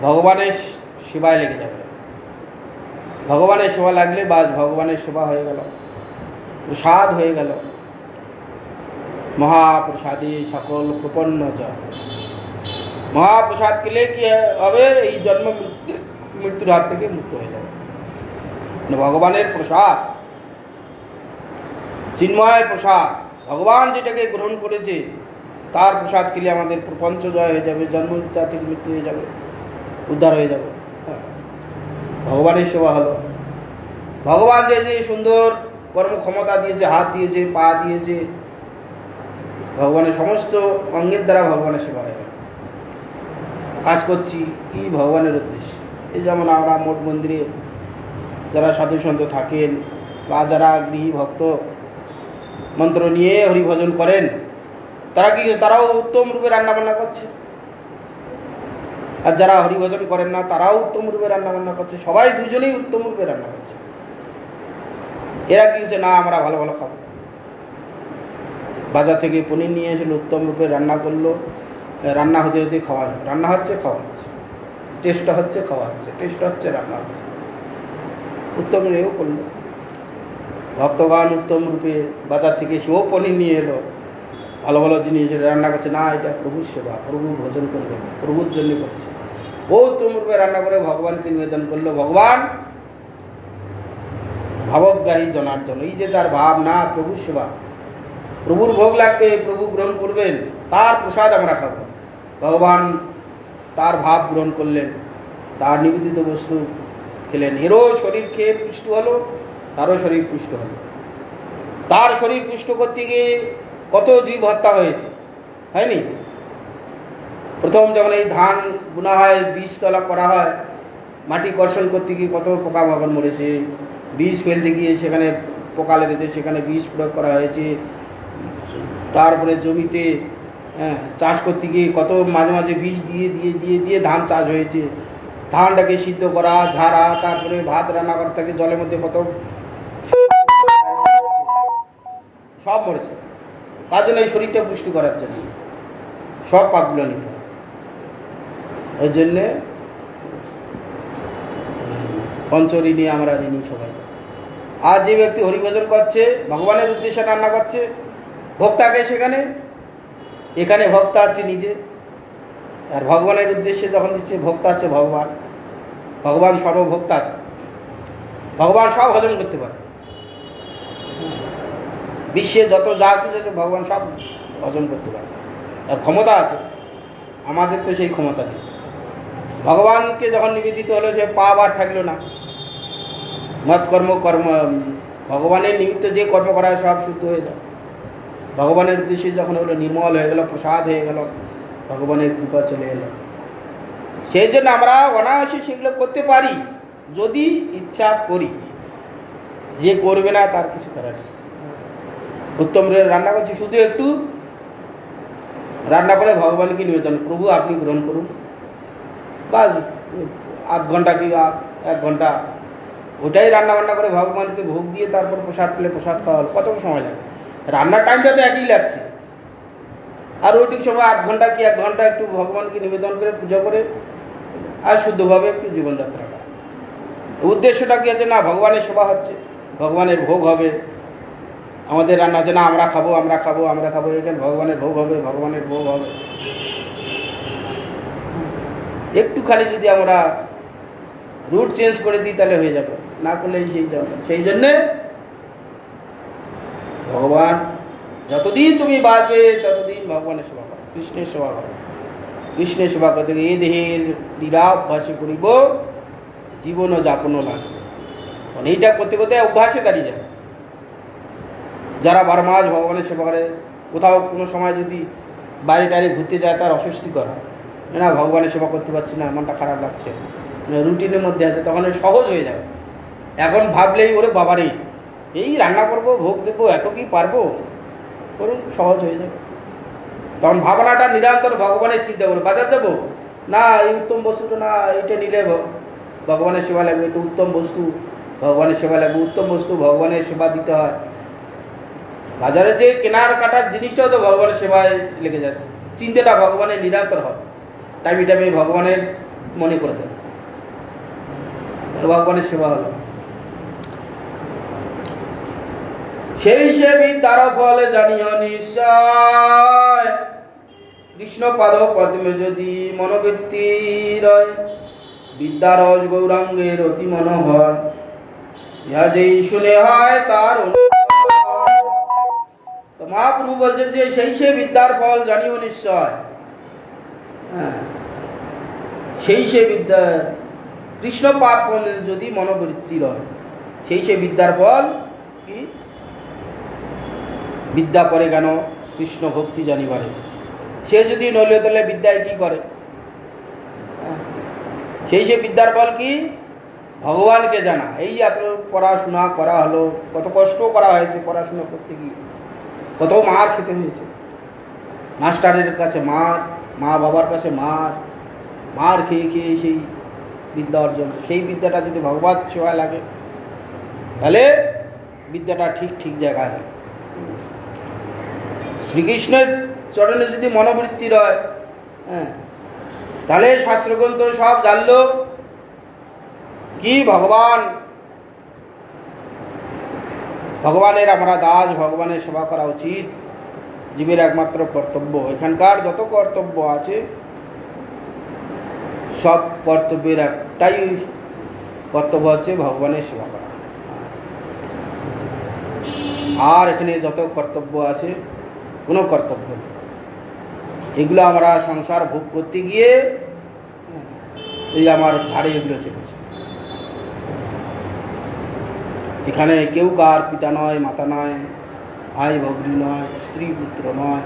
ভগবানের সেবায় লেগে যাবে। ভগবানের সেবা লাগলে বাস ভগবানের সেবা হয়ে গেল, প্রসাদ হয়ে গেল। মহাপ্রসাদে সকল প্রপন্ন জয়। মহাপ্রসাদ খেলে কি হবে? এই জন্ম মৃত্যুর হাত থেকে মুক্ত হয়ে যাবে। ভগবানের প্রসাদ, চিন্ময় প্রসাদ, ভগবান যেটাকে গ্রহণ করেছে তার প্রসাদ খেলে আমাদের প্রপঞ্চ জয় হয়ে যাবে, জন্ম মৃত্যু থেকে মৃত্যু হয়ে যাবে, উদ্ধার হয়ে যাবে। ভগবানের সেবা হলো। ভগবান যে যে সুন্দর কর্মক্ষমতা দিয়েছে, হাত দিয়েছে, পা দিয়েছে, ভগবানের সমস্ত অঙ্গের দ্বারা ভগবানের সেবা হয়ে গেল। কাজ করছি কি ভগবানের উদ্দেশ্যে। এই যেমন আমরা মোট মন্দিরে যারা সাধু সন্ত থাকেন বা যারা গৃহী ভক্ত মন্ত্র নিয়ে হরিভজন করেন, তারাও উত্তম রূপে রান্নাবান্না করছে। আর যারা হরিভজন করেন না তারাও উত্তম রূপে রান্নাবান্না করছে, সবাই দুজনেই উত্তম রূপে রান্না করছে। এরা কি না আমরা ভালো ভালো খাবো, বাজার থেকে পনির নিয়ে এসে উত্তম রূপে রান্না করলো, রান্না হতে হতে খাওয়া, রান্না হচ্ছে খাওয়া হচ্ছে, টেস্টটা হচ্ছে খাওয়া হচ্ছে, টেস্টটা হচ্ছে রান্না হচ্ছে, উত্তম এও করলো। ভক্তগণ উত্তম রূপে বাজার থেকে সেও পনির নিয়ে এলো, ভালো ভালো জিনিস রান্না করছে, না এটা প্রভুর সেবা, প্রভু ভোজন করবে, প্রভুর জন্য করছে। ও উত্তম রূপে রান্না করে ভগবানকে নিবেদন করলো। ভগবান ভাবগ্রাহী জনার্দন, এই যে তার ভাব, না প্রভুর সেবা, প্রভুর ভোগ লাগবে, প্রভু গ্রহণ করবেন, তার প্রসাদ আমরা খাবো। ভগবান তার ভাব গ্রহণ করলেন, তার নিবেদিত বস্তু খেলেন, এরও শরীর খেয়ে পুষ্ট হলো, তারও শরীর পুষ্ট হলো। তার শরীর পুষ্ট করতে গিয়ে কত জীব হত্যা হয়েছে, হয়নি? প্রথম যখন এই ধান বোনা হয়, বীজতলা করা হয়, মাটি কর্ষণ করতে গিয়ে কত পোকামাকড় মরেছে, বীজ ফেলতে গিয়ে সেখানে পোকা লেগেছে, সেখানে বীজ প্রয়োগ করা হয়েছে। তারপরে জমিতে চাষ করতে গিয়ে কত মাঝে মাঝে বীজ দিয়ে দিয়ে দিয়ে দিয়ে ধান চাষ হয়েছে। ধানটাকে সিদ্ধ করা, ঝাড়া, তারপরে ভাত রান্না করা থাকে জলের মধ্যে, কত সব মরেছে। তার জন্য এই শরীরটা পুষ্টি করার জন্য সব পাপগুলো নিতে হয়। ওই জন্যে পঞ্চঋণী আমরা ঋণী সবাই। আর যে ব্যক্তি হরিভজন করছে, ভগবানের উদ্দেশ্যে রান্না করছে, ভোক্তাকে সেখানে, এখানে ভক্তা হচ্ছে নিজে, আর ভগবানের উদ্দেশ্যে যখন দিচ্ছে ভক্তা হচ্ছে ভগবান। ভগবান সর্বভোক্তা, ভগবান সব হজম করতে পারে। বিশ্বে যত যা কিছু আছে ভগবান সব হজম করতে পারে, আর ক্ষমতা আছে। আমাদের তো সেই ক্ষমতা নেই। ভগবানকে যখন নিবেদিত হলো, সে পাপ আর থাকলো না। মৎকর্ম কর্ম, ভগবানের নিমিত্ত যে কর্ম করা হয় সব শুদ্ধ হয়ে যায়। ভগবানের উদ্দেশ্যে যখন হলো, নির্মল হয়ে গেল, প্রসাদ হয়ে গেল, ভগবানের কৃপা চলে এলো। সেই জন্য আমরা অনায়াসে সেগুলো করতে পারি যদি ইচ্ছা করি। যে করবে না তার কিছু করার নেই। উত্তম রান্না করছি, শুধু একটু রান্না করে ভগবানকে নিবেদন, প্রভু আপনি গ্রহণ করুন, বাস আধ ঘন্টা কি 1 ঘন্টা ওটাই রান্না বান্না করে ভগবানকে ভোগ দিয়ে তারপর প্রসাদ পেলে প্রসাদ খাওয়া হলো। কত সময় লাগে? রান্নার টাইমটা তো একই লাগছে, আর ওইটির সময় 8 ঘন্টা কি 1 ঘন্টা একটু ভগবানকে নিবেদন করে পুজো করে আর শুদ্ধভাবে একটু জীবনযাত্রা করা। উদ্দেশ্যটা কি আছে? না ভগবানের সেবা হচ্ছে, ভগবানের ভোগ হবে। আমাদের রান্না হচ্ছে না আমরা খাবো আমরা খাবো আমরা খাবো, এখানে ভগবানের ভোগ হবে, ভগবানের ভোগ হবে। একটুখানি যদি আমরা রুট চেঞ্জ করে দিই তাহলে হয়ে যাবে, না করলে সেই জন্যে ভগবান যতদিন তুমি বাঁচবে ততদিন ভগবানের সেবা করো, কৃষ্ণের সেবা করো। কৃষ্ণের সেবা করতে গিয়ে এই দেহের লীলা অভ্যাসে করিব, জীবন ও যাপনও লাগবে। মানে এইটা করতে করতে অভ্যাসে দাঁড়িয়ে যাবে। যারা 12 মাস ভগবানের সেবা করে, কোথাও কোনো সময় যদি বাইরে টাইরে ঘুরতে যায় তার অস্বস্তি করা, না ভগবানের সেবা করতে পারছি না, মনটা খারাপ লাগছে, রুটিনের মধ্যে আছে, তখন সহজ হয়ে যাবে। এখন ভাবলেই ওরে বাবারে এই রান্না করবো, ভোগ দেবো, এত কি পারবো, করুন, সহজ হয়ে যাবে। তখন ভাবনাটা নিরন্তর ভগবানের চিন্তা করবো। বাজার যাবো, না এই উত্তম বস্তুটা, না এইটা নিলে ভগবানের সেবা লাগবে, একটু উত্তম বস্তু ভগবানের সেবা লাগবে, উত্তম বস্তু ভগবানের সেবা দিতে হয়। বাজারে যে কেনার কাটার জিনিসটাও তো ভগবানের সেবায় লেগে যাচ্ছে। চিন্তাটা ভগবানের নিরন্তর হয়, টাইমে টাইমে ভগবানের মনে করে দেয়, ভগবানের সেবা হলো। সেই সে বিদ্যার ফলে জানিও নিশ্চয়, কৃষ্ণ পাদ পদ্মে যদি মনোবৃত্তি রয়, বিদ্যারস গৌরাঙ্গের অতি মনোহর, ইহা যেই শুনে হয় তার। তো মহাপ্রভু বলছেন যে সেই সে বিদ্যার ফল জানিও নিশ্চয়। সেই সে বিদ্যা, কৃষ্ণ পাদ ফলে যদি মনোবৃত্তি রয়, সেই সে বিদ্যার ফল কি? বিদ্যা পরে কেন? কৃষ্ণ ভক্তি জানিবারে। সে যদি নইলে তাহলে বিদ্যায় কি করে? সেই সে বিদ্যার ফল কি? ভগবানকে জানা, এই এত পড়াশোনা করা হলো, কত কষ্ট করা হয়েছে পড়াশোনা করতে গিয়ে, কত মার খেতে হয়েছে, মাস্টারের কাছে মার, মা বাবার কাছে মার, মার খেয়ে খেয়ে সেই বিদ্যা অর্জন, সেই বিদ্যাটা যদি ভগবত সেবায় লাগে তাহলে বিদ্যাটা ঠিক ঠিক জায়গায় হয়। শ্রীকৃষ্ণের চরণে যদি মনোবৃত্তি রয়, হ্যাঁ, তাহলে শাস্ত্রগ্রন্থ সব জানলো কি ভগবানের আমরা দাস, ভগবানের সেবা করা উচিত, জীবের একমাত্র কর্তব্য। এখানকার যত কর্তব্য আছে সব কর্তব্যের একটাই কর্তব্য হচ্ছে ভগবানের সেবা করা। আর এখানে যত কর্তব্য আছে কোনো কর্তব্য নেই। এগুলো আমরা সংসার ভোগ করতে গিয়ে এই আমার ঘাড়ে এগুলো চেপেছে। এখানে কেউ কার পিতা নয়, মাতা নয়, ভাই ভগ্নী নয়, স্ত্রী পুত্র নয়,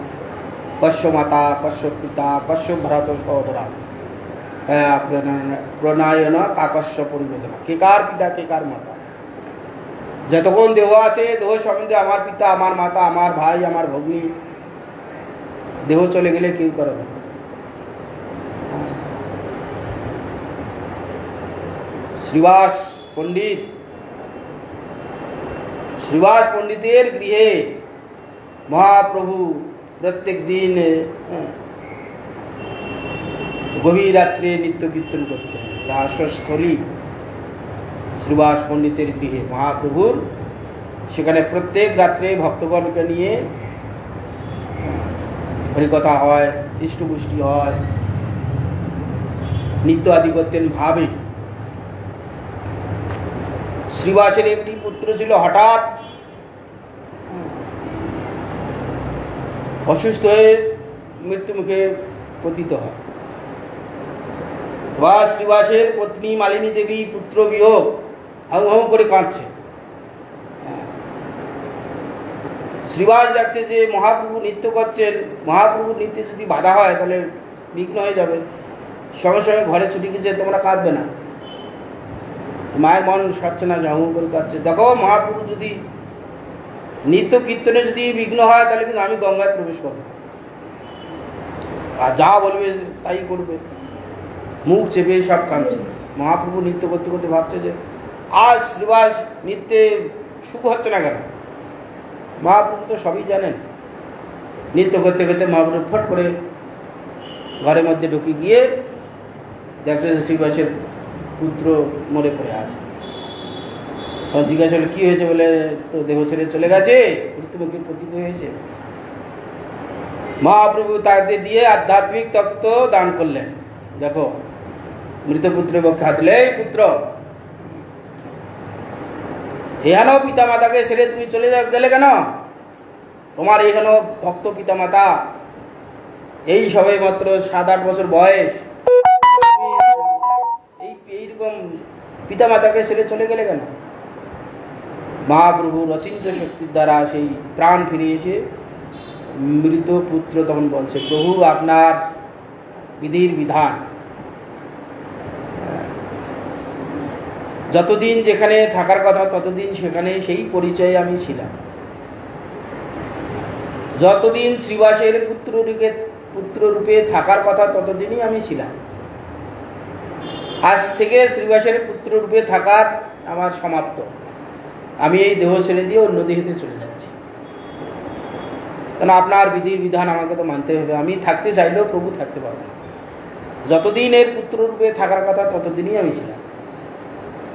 কশ্য মাতা, কশ্য পিতা, কশ্য ভ্রাত সহোদরা, প্রণায়ন কাকস্য পরিবেদনা। কে কার পিতা, কে কার মাতা, যতক্ষণ দেহ আছে দেহ সম্বন্ধে আমার পিতা, আমার মাতা, আমার ভাই, আমার ভগ্নী, দেহ চলে গেলে কেউ করে না। শ্রীবাস পণ্ডিতের গৃহে মহাপ্রভু প্রত্যেক দিন গভীর রাত্রে নিত্য কীর্তন করতেন। আশ্রয়স্থলী শ্রীবাস পণ্ডিতের গৃহে মহাপ্রভুর, সেখানে প্রত্যেক রাত্রে ভক্তগণকে নিয়ে হরিকথা হয়, ইষ্টপুষ্টি হয়, নিত্য আদি করতেন ভাবে। শ্রীবাসের একটি পুত্র ছিল, হঠাৎ অসুস্থ হয়ে মৃত্যুমুখে পতিত হয়। বা শ্রীবাসের পত্নী মালিনী দেবী পুত্র বিয়োগ হাউ হাউ করে কাঁদছে। শ্রীবাস দেখছে যে মহাপ্রভু নৃত্য করছেন, মহাপ্রভু নৃত্যে যদি বাধা হয় তাহলে বিঘ্ন হয়ে যাবে। সঙ্গে সঙ্গে ঘরে ছুটি গেছে, তোমরা কাঁদবে না। মায়ের মন সচ্ছে না, হাউ হাউ করে কাঁদছে। দেখো মহাপ্রভু যদি নিত্য কীর্তনে যদি বিঘ্ন হয় তাহলে কিন্তু আমি গঙ্গায় প্রবেশ করবো, আর যা বলবে তাই করবে। মুখ চেপে সব কাঁদছে। মহাপ্রভু নৃত্য করতে করতে ভাবছে যে আজ শ্রীবাস নৃত্যে সুখ হচ্ছে না কেন। মহাপ্রভু তো সবই জানেন। নৃত্য করতে করতে মহাপ্রভু ফট করে ঘরের মধ্যে ঢুকে গিয়ে দেখছে যে শ্রীবাসের পুত্র মরে পড়ে আছে। তখন জিজ্ঞাসা হলো কী হয়েছে, বলে তো দেহ ছেড়ে চলে গেছে, মৃত্যুমুখে পতিত হয়েছে। মহাপ্রভু তাদের দিয়ে আধ্যাত্মিক তত্ত্ব দান করলেন। দেখো মৃত পুত্রের পক্ষে হাত দিলে, এই পুত্র, এহেন পিতা মাতাকে ছেড়ে তুমি চলে গেলে কেন? তোমার এহেন ভক্ত পিতা মাতা, এই সবে মাত্র 7-8 বছর বয়স, এইরকম পিতা মাতাকে ছেড়ে চলে গেলে কেন? মহাপ্রভুর অচিন্ত শক্তির দ্বারা সেই প্রাণ ফিরে এসে মৃত পুত্র তখন বলছে, প্রভু আপনার বিধির বিধান, যতদিন যেখানে থাকার কথা ততদিন সেখানে সেই পরিচয়ে আমি ছিলাম। যতদিন শ্রীবাসের পুত্ররূপে থাকার কথা ততদিনই আমি ছিলাম। আজ থেকে শ্রীবাসের পুত্ররূপে থাকার আমার সমাপ্ত। আমি এই দেহ ছেড়ে দিয়ে অন্য দেহেতে চলে যাচ্ছি। কারণ আপনার বিধির বিধান আমাকে তো মানতে হবে। আমি থাকতে চাইলেও প্রভু থাকতে পারবো না। যতদিন এর পুত্ররূপে থাকার কথা ততদিনই আমি ছিলাম।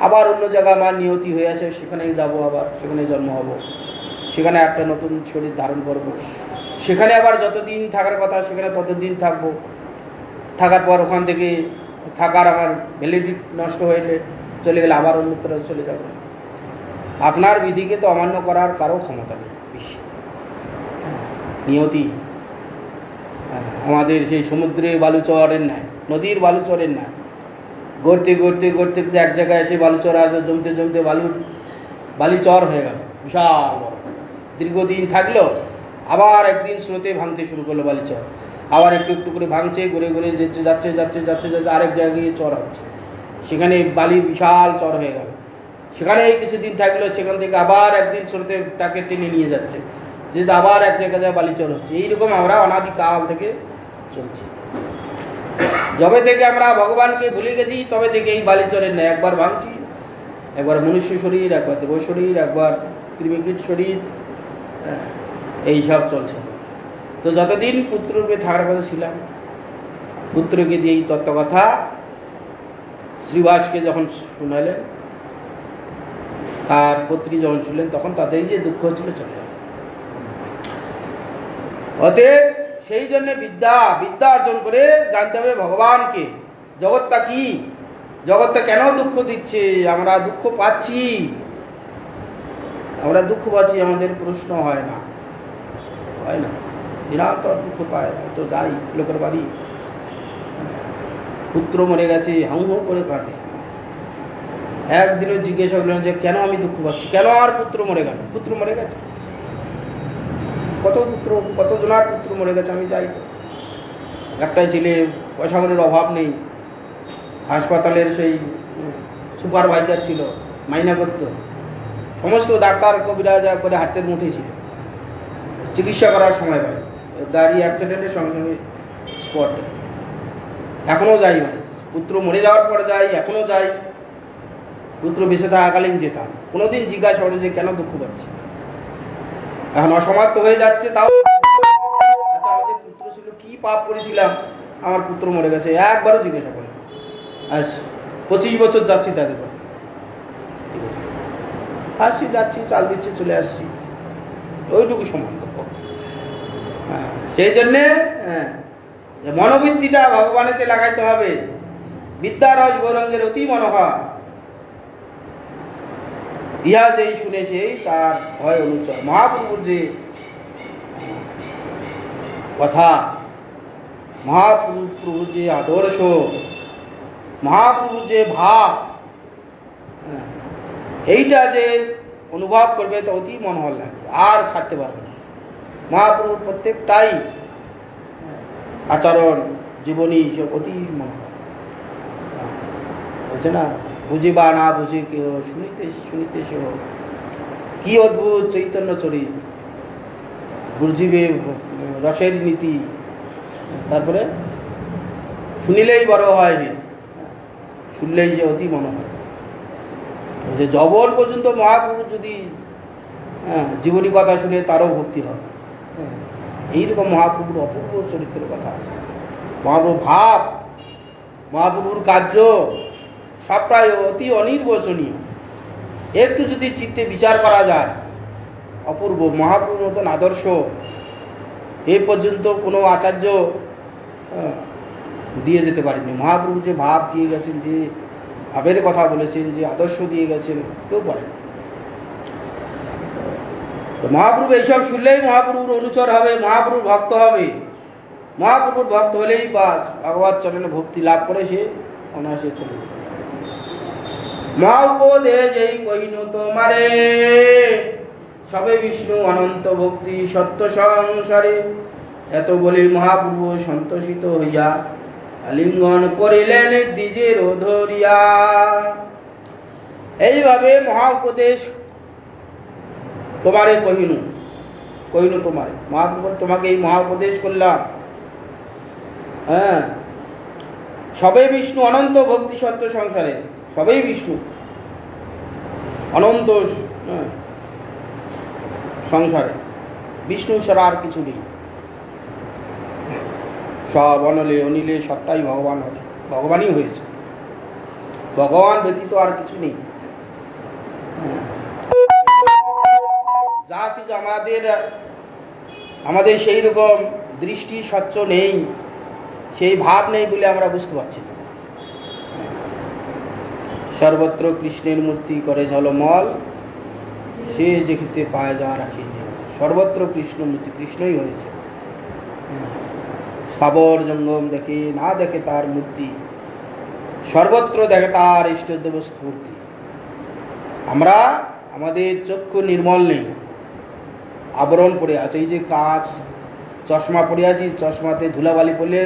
আবার অন্য জায়গায় আমার নিয়তি হয়ে আছে, সেখানে যাব, আবার সেখানে জন্ম হব, সেখানে একটা নতুন শরীর ধারণ করব, সেখানে আবার যতদিন থাকার কথা সেখানে ততদিন থাকবো। থাকার পর ওখান থেকে থাকার আমার ভ্যালিডিটি নষ্ট হয়ে চলে গেলে আবার অন্যত্র চলে যাব। আপনার বিধিকে তো অমান্য করার কারো ক্ষমতা নেই বিশ্বে। নিয়তি আমাদের সেই সমুদ্রে বালুচরের ন্যায়, নদীর বালুচরের ন্যায়, গড়তে গড়তে গড়তে এক জায়গায় এসে বালুচর আসে, জমতে জমতে বালিচর হয়ে গেল, বিশাল বড়। দীর্ঘদিন থাকলো, আবার একদিন স্রোতে ভাঙতে শুরু করলো বালিচর, আবার একটু একটু করে ভাঙছে, ঘুরে ঘুরে যাচ্ছে আরেক জায়গায় চর হচ্ছে। সেখানে বালি বিশাল চর হয়ে গেল। সেখানেই কিছুদিন থাকলো, সেখান থেকে আবার একদিন স্রোতে তাকে টেনে নিয়ে যাচ্ছে, যে আবার এক জায়গায় বালি চর হচ্ছে। এইরকম আমরা অনাদিকাল থেকে চলছি। যবে থেকে আমরা ভগবানকে ভুলে গেছি তবে থেকে এই বালিচরের নেই, একবার ভাঙছি, একবার মনুষ্য শরীর, একবার দেব শরীর, একবার কৃমিকীট শরীর, এই সব চলছে। তো যতদিন পুত্ররূপে থাকার কথা ছিলাম, পুত্রকে দিয়ে এই তত্ত্বকথা শ্রীবাসকে যখন শুনালেন, তার পত্রী যখন শুনলেন, তখন তাদের যে দুঃখ হচ্ছিল চলে গেল। অতএব সেই জন্য বিদ্যা অর্জন করে জানতে হবে ভগবানকে, জগৎটা কি, জগৎটা কেন দুঃখ দিচ্ছে, আমরা দুঃখ পাচ্ছি, আমাদের প্রশ্ন হয় না নিরন্তর দুঃখ পায়। তো যাই লোকের বাড়ি, পুত্র মরে গেছে, হাউ হাউ করে কাঁদে। একদিনও জিজ্ঞাসা করলেন যে কেন আমি দুঃখ পাচ্ছি, কেন আর পুত্র মরে গেল? পুত্র মরে গেছে, কত জনার পুত্র মরে গেছে, আমি যাই তো। একটাই ছেলে, পয়সা কড়ির অভাব নেই, হাসপাতালের সেই সুপারভাইজার ছিল, মাইনা করত, সমস্ত ডাক্তার কবিরাজ করে হাতের মুঠে ছিল, চিকিৎসা করার সময় পাই, গাড়ি অ্যাক্সিডেন্টের সঙ্গে সঙ্গে স্পটে। এখনও যাই, পুত্র মরে যাওয়ার পর যাই, এখনও যাই, পুত্র বেঁচে থাকাকালীন যেতাম। কোনোদিন জিজ্ঞাসা করে যে কেন দুঃখ পাচ্ছি, এখন অসমাপ্ত হয়ে যাচ্ছে। তাও আচ্ছা, আমাদের পুত্র ছিল, কি পাপ করেছিলাম আমার পুত্র মরে গেছে, একবারও জিজ্ঞাসা করে। আজ 25 বছর যাচ্ছি তাদের বাড়ি, আসছি যাচ্ছি, চাল দিচ্ছে, চলে আসছি, ওইটুকু সম্বন্ধ। সেই জন্যে মনোবৃত্তিটা ভগবানেতে লাগাইতে হবে। বিদ্যারস গৌরঙ্গের অতি মনোহর, ইহা যেই শুনেছে তার হয় অনুচর। মহাপ্রভুর যে কথা, মহাপ্রভুর যে আদর্শ, মহাপ্রভুর যে ভাব, এইটা যে অনুভব করবে তো অতি মনোহর লাগে, আর ছাড়তে পারবে না। মহাপ্রভুর প্রত্যেকটাই আচরণ, জীবনী সব অতি মনোহর, বলছে না, বুঝিবা না বুঝি কেহ, শুনিতে শুনিতে সেহ, কি অদ্ভুত চৈতন্য চরিত, বুঝিবে রসের নীতি, তারপরে শুনিলেই বড় হয়, শুনলেই যে অতি মনোহর। যে জবর পর্যন্ত মহাপ্রভু যদি জীবনী কথা শুনে তারও ভক্তি হয়। এইরকম মহাপ্রভুর অপূর্ব চরিত্রের কথা, মহাপ্রভুর ভাব, মহাপ্রভুর কার্য সবটাই অতি অনির্বচনীয়। একটু যদি চিত্তে বিচার করা যায়, অপূর্ব। মহাপ্রভুর মতন আদর্শ এ পর্যন্ত কোনো আচার্য দিয়ে যেতে পারেনি। মহাপ্রভু যে ভাব দিয়ে গেছেন, যে ভাবের কথা বলেছেন, যে আদর্শ দিয়ে গেছেন, কেউ পারেন। তো মহাপ্রভু এইসব শুনলেই মহাপ্রভুর অনুচর হবে, মহাপ্রভুর ভক্ত হবে। মহাপ্রভুর ভক্ত হলেই বা ভগবত চরণে ভক্তি লাভ করে সে অনায়াসে চলে যাবে। মহাউপদেশ এই কহিনু তোমারে, সবে বিষ্ণু অনন্ত ভক্তি সত্য সংসারে। এত বলে মহাপ্রভু সন্তোষিত হইয়া আলিঙ্গন করিলেন দ্বিজের ধরিয়া। এইভাবে মহা উপদেশ তোমারে কহিনু তোমারে, মহাপ্রভু তোমাকে এই মহা উপদেশ করলাম। হ্যাঁ, সবে বিষ্ণু অনন্ত ভক্তি সত্য সংসারে, সবেই বিষ্ণু অনন্ত সংসারে, বিষ্ণু ছাড়া আর কিছু নেই। সব অনলে অনিলে সবটাই ভগবানই হয়েছে, ভগবান ব্যতীত আর কিছু নেই। যা কিছু আমাদের সেই রকম দৃষ্টি স্বচ্ছ নেই, সেই ভাব নেই বলে আমরা বুঝতে পারছি না। সর্বত্র কৃষ্ণের মূর্তি করে ঝলমল, সে দেখিতে পায় যা রাখি। সর্বত্র কৃষ্ণ মূর্তি, কৃষ্ণই হয়েছে। স্থাবর জঙ্গম দেখে না দেখে তার মূর্তি, সর্বত্র দেখে তার ইষ্টদেব স্ফূর্তি। আমরা আমাদের চক্ষু নির্মল নেই, আবরণ পড়ে আছে। এই যে কাঁচ চশমা পড়ে আছি, চশমাতে ধুলাবালি পড়লে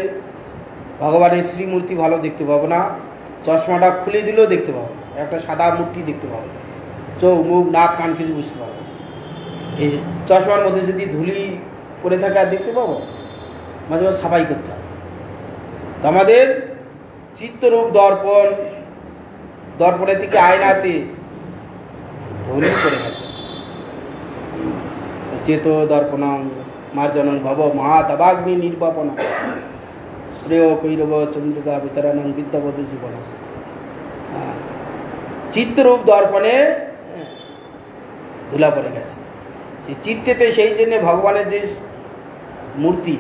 ভগবানের শ্রীমূর্তি ভালো দেখতে পাবো না, চশমাটা খুলে দিলেও দেখতে পাবো, একটা সাদা মূর্তি দেখতে পাবো, চোখ মুখ নাক কান কিছু বুঝতে পারবো। এই চশমার মধ্যে যদি ধুলি পড়ে থাকে আর দেখতে পাবো? মাঝে মাঝে সাফাই করতে হবে। তো আমাদের চিত্তরূপ দর্পণ, দর্পণের থেকে আয়নাতে ধুলি পড়ে গেছে। চেত দর্পণং মার্জনং ভব মহাতবাগ্নি নির্বাপন শ্রেয় কৈরব চন্দ্রিকা বিতরণং বিদ্যাবধূ জীবন। চিত্তরূপ দর্পণে ধুলা পড়ে গেছে। সেই চিত্তেতে সেই জন্যে ভগবানের যে মূর্তি,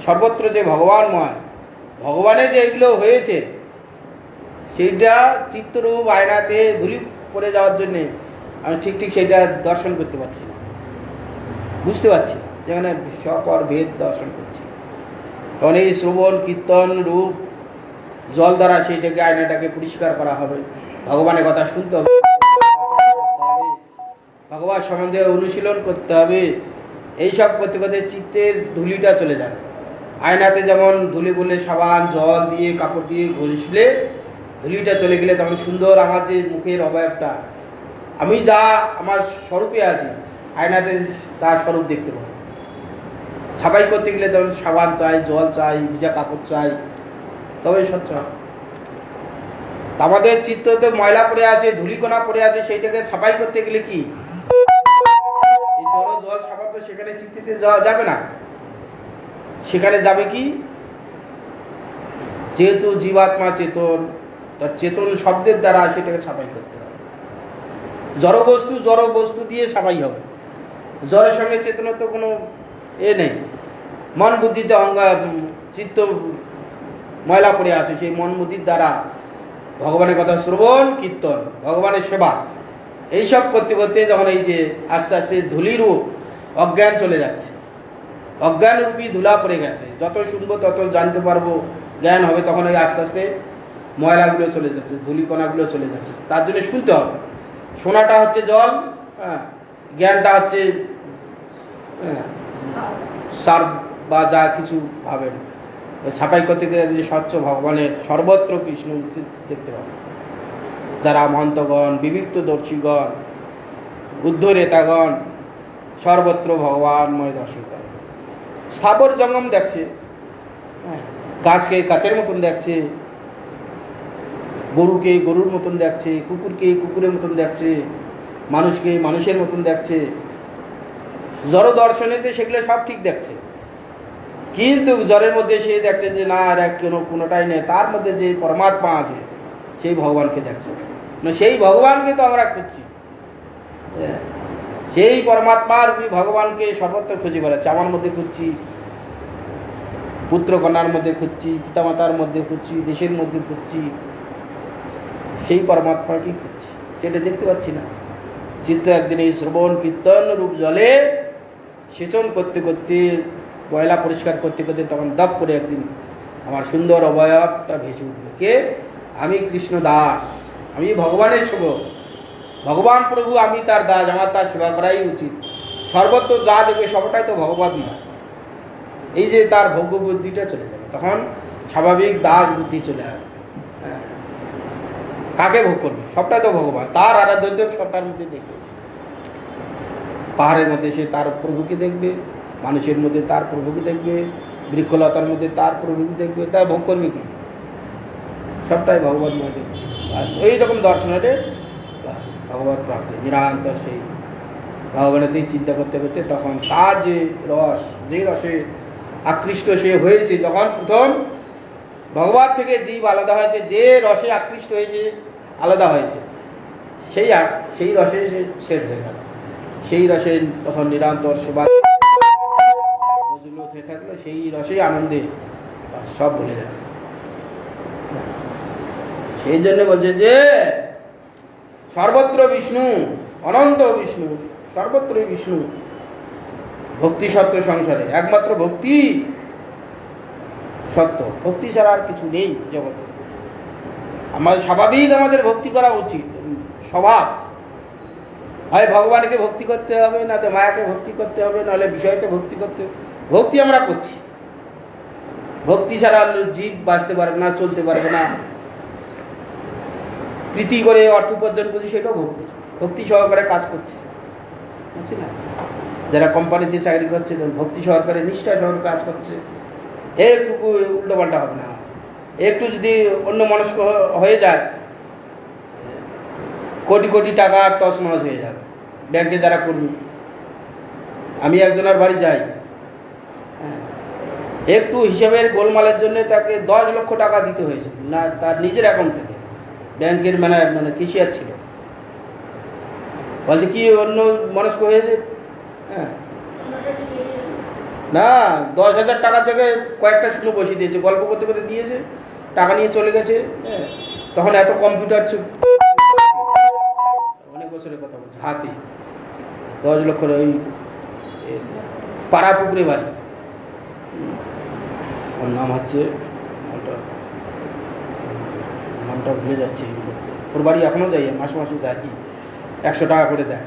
সর্বত্র যে ভগবানময়, ভগবানের যে এগুলো হয়েছে, সেইটা চিত্তরূপ আয়নাতে ধুলি পড়ে যাওয়ার জন্যে আমি ঠিক ঠিক সেইটা দর্শন করতে পারছি না, বুঝতে পারছি, যেখানে সকর ভেদ দর্শন করছি। তখন এই শ্রবণ কীর্তন রূপ জল দ্বারা সেইটাকে আয়নাটাকে পরিষ্কার করা হবে, ভগবানের কথা শুনতে হবে, ভগবান সম্বন্ধে অনুশীলন করতে হবে। এইসব করতে করতে চিত্তের ধুলিটা চলে যাবে। আয়নাতে যেমন ধুলি বলে সাবান জল দিয়ে কাপড় দিয়ে ঘষলে ধুলিটা চলে গেলে তখন সুন্দর আমার যে মুখের অবয়বটা, আমি যা আমার স্বরূপে আছি, আয়নাতে তার স্বরূপ দেখতে পাবো। ছাপাই করতে গেলে তখন সাবান চাই, জল চাই, ভিজা কাপড় চাই, তবে স্বচ্ছ হবে। আমাদের চিত্ততে ময়লা পড়ে আছে, ধুলিকণা পড়ে আছে, সেইটাকে ছাপাই করতে গেলে কি এই জল সাবান তো সেখানে চিত্তিতে যাওয়া যাবে না। সেখানে যাবে কি, যেহেতু জীবাত্মা চেতন, তার চেতন শব্দের দ্বারা সেটাকে ছাপাই করতে হবে। জড় বস্তু দিয়ে ছাপাই হবে। জড়ের সঙ্গে চেতনের তো কোনো নেই। মন বুদ্ধিতে চিত্ত ময়লা পড়ে আছে, সেই মন বুদ্ধির দ্বারা ভগবানের কথা শ্রবণ কীর্তন, ভগবানের সেবা, এইসব করতে করতে যখন এই যে আস্তে আস্তে ধুলিরূপ অজ্ঞান চলে যাচ্ছে, অজ্ঞান রূপী ধুলা পড়ে গেছে, যত শুনবো তত জানতে পারবো, জ্ঞান হবে, তখন ওই আস্তে আস্তে ময়লাগুলো চলে যাচ্ছে, ধুলিকণাগুলো চলে যাচ্ছে। তার জন্য শুনতে হবে। শোনাটা হচ্ছে জল, জ্ঞানটা হচ্ছে সার বা যা কিছু ভাবেন। ছাপাই করতে গেলে স্বচ্ছ ভগবানের সর্বত্র কৃষ্ণ দেখতে পাবে। যারা মহন্তগণ, বিবিক্তদর্শীগণ, উদ্ধরেতাগণ সর্বত্র ভগবানময় দর্শন করে। স্থাবর জঙ্গম দেখছে, গাছকে গাছের মতন দেখছে, গরুকে গরুর মতন দেখছে, কুকুরকে কুকুরের মতন দেখছে, মানুষকে মানুষের মতন দেখছে। জড় দর্শনেতে সেগুলো সব ঠিক দেখছে, কিন্তু জড়ের মধ্যে সে দেখছে যে না, আর কোনোটাই নেই, তার মধ্যে যে পরমাত্মা আছে সেই ভগবানকে দেখছে। সেই ভগবানকে তো আমরা খুঁজছি, সেই পরমাত্মার ভগবানকে সর্বত্র খুঁজে বেড়াচ্ছে। আমার মধ্যে খুঁজছি, পুত্র কন্যার মধ্যে খুঁজছি, পিতামাতার মধ্যে খুঁজছি, দেশের মধ্যে খুঁজছি, সেই পরমাত্মাকে খুঁজছি, সেটা দেখতে পাচ্ছি না। চিত্ত একদিন এই শ্রবণ কীর্তন রূপ জলে সেচন করতে করতে, ময়লা পরিষ্কার করতে করতে, তখন দপ করে একদিন আমার সুন্দর অবয়বটা ভেসে উঠবে, কে? আমি কৃষ্ণ দাস, আমি ভগবানের সেবক, ভগবান প্রভু, আমি তার দাস, আমার তার সেবা করাই উচিত। সর্বত্র যা দেবে সবটাই তো ভগবান না। এই যে তার ভোগ্য বুদ্ধিটা চলে যাবে, তখন স্বাভাবিক দাস বুদ্ধি চলে আসবে। কাকে ভোগ করবে? সবটাই তো ভগবান, তার আরাধ্যদেব সবটার মধ্যে দেখবে। পাহাড়ের মধ্যে সে তার প্রভুকে দেখবে, মানুষের মধ্যে তার প্রভুকে দেখবে, বৃক্ষলতার মধ্যে তার প্রভুকে দেখবে, তার ভোগ করবে কি? সবটাই ভগবান মধ্যে। ওই রকম দর্শনে ভগবত প্রাপ্তি নিরন্তর সেই ভগবানেতেই চিন্তা করতে করতে, তখন তার যে রস, যে রসে আকৃষ্ট সে হয়েছে, যখন প্রথম ভগবান থেকে জীব আলাদা হয়েছে, যে রসে আকৃষ্ট হয়েছে আলাদা হয়েছে, সেই রসে সে ছেদ হয়ে গেল। সেই রসে তখন নিরন্তর সেবা হয়ে থাকলো, সেই রসেই আনন্দে সব ভুলে যাবে। সেই জন্য বলছে যে সর্বত্র বিষ্ণু, অনন্ত বিষ্ণু, সর্বত্রই বিষ্ণু। ভক্তি সত্য সংসারে একমাত্র ভক্তি সত্য, ভক্তি ছাড়া আর কিছু নেই জগতে। আমাদের স্বাভাবিক আমাদের ভক্তি করা উচিত, স্বভাব। হয় ভগবানকে ভক্তি করতে হবে, না তো মায়াকে ভক্তি করতে হবে, নাহলে বিষয়তে ভক্তি করতে হবে। ভক্তি আমরা করছি, ভক্তি ছাড়া জীব বাঁচতে পারবে না, চলতে পারবে না। প্রীতি করে অর্থ উপার্জন করছি, সেটাও ভক্তি। ভক্তি সহকারে কাজ করছে, বুঝছি না? যারা কোম্পানিতে চাকরি করছে ভক্তি সহকারে নিষ্ঠা সহকারে কাজ করছে, একটু উল্টো পাল্টা হবে না। একটু যদি অন্য মনস্ক হয়ে যায়, কোটি কোটি টাকা তছনছ হয়ে যাবে। ব্যাংকে যারা কর্মী, আমি একজনের বাড়ি যাই, একটু হিসাবের গোলমালের জন্য তাকে 10 লক্ষ টাকা দিতে হয়েছে, না তার নিজের অ্যাকাউন্ট থেকে। ব্যাংকের মানে কেশিয়ার ছিল, বলছে কি অন্য মনস্ক হয়েছে। হ্যাঁ, না 10,000 টাকা থেকে কয়েকটা শূন্য বসিয়ে দিয়েছে, গল্প করতে করতে দিয়েছে, টাকা নিয়ে চলে গেছে। হ্যাঁ, তখন এত কম্পিউটার ছিল, অনেক বছরের কথা বলছে, হাতে 10 লক্ষ। ওই পাড়া পুকুরে বাড়ি, ওর নাম হচ্ছে, নামটা ভুলে যাচ্ছি। ওর বাড়ি এখনও যাই, মাসে মাসে যাই, 100 টাকা করে দেয়।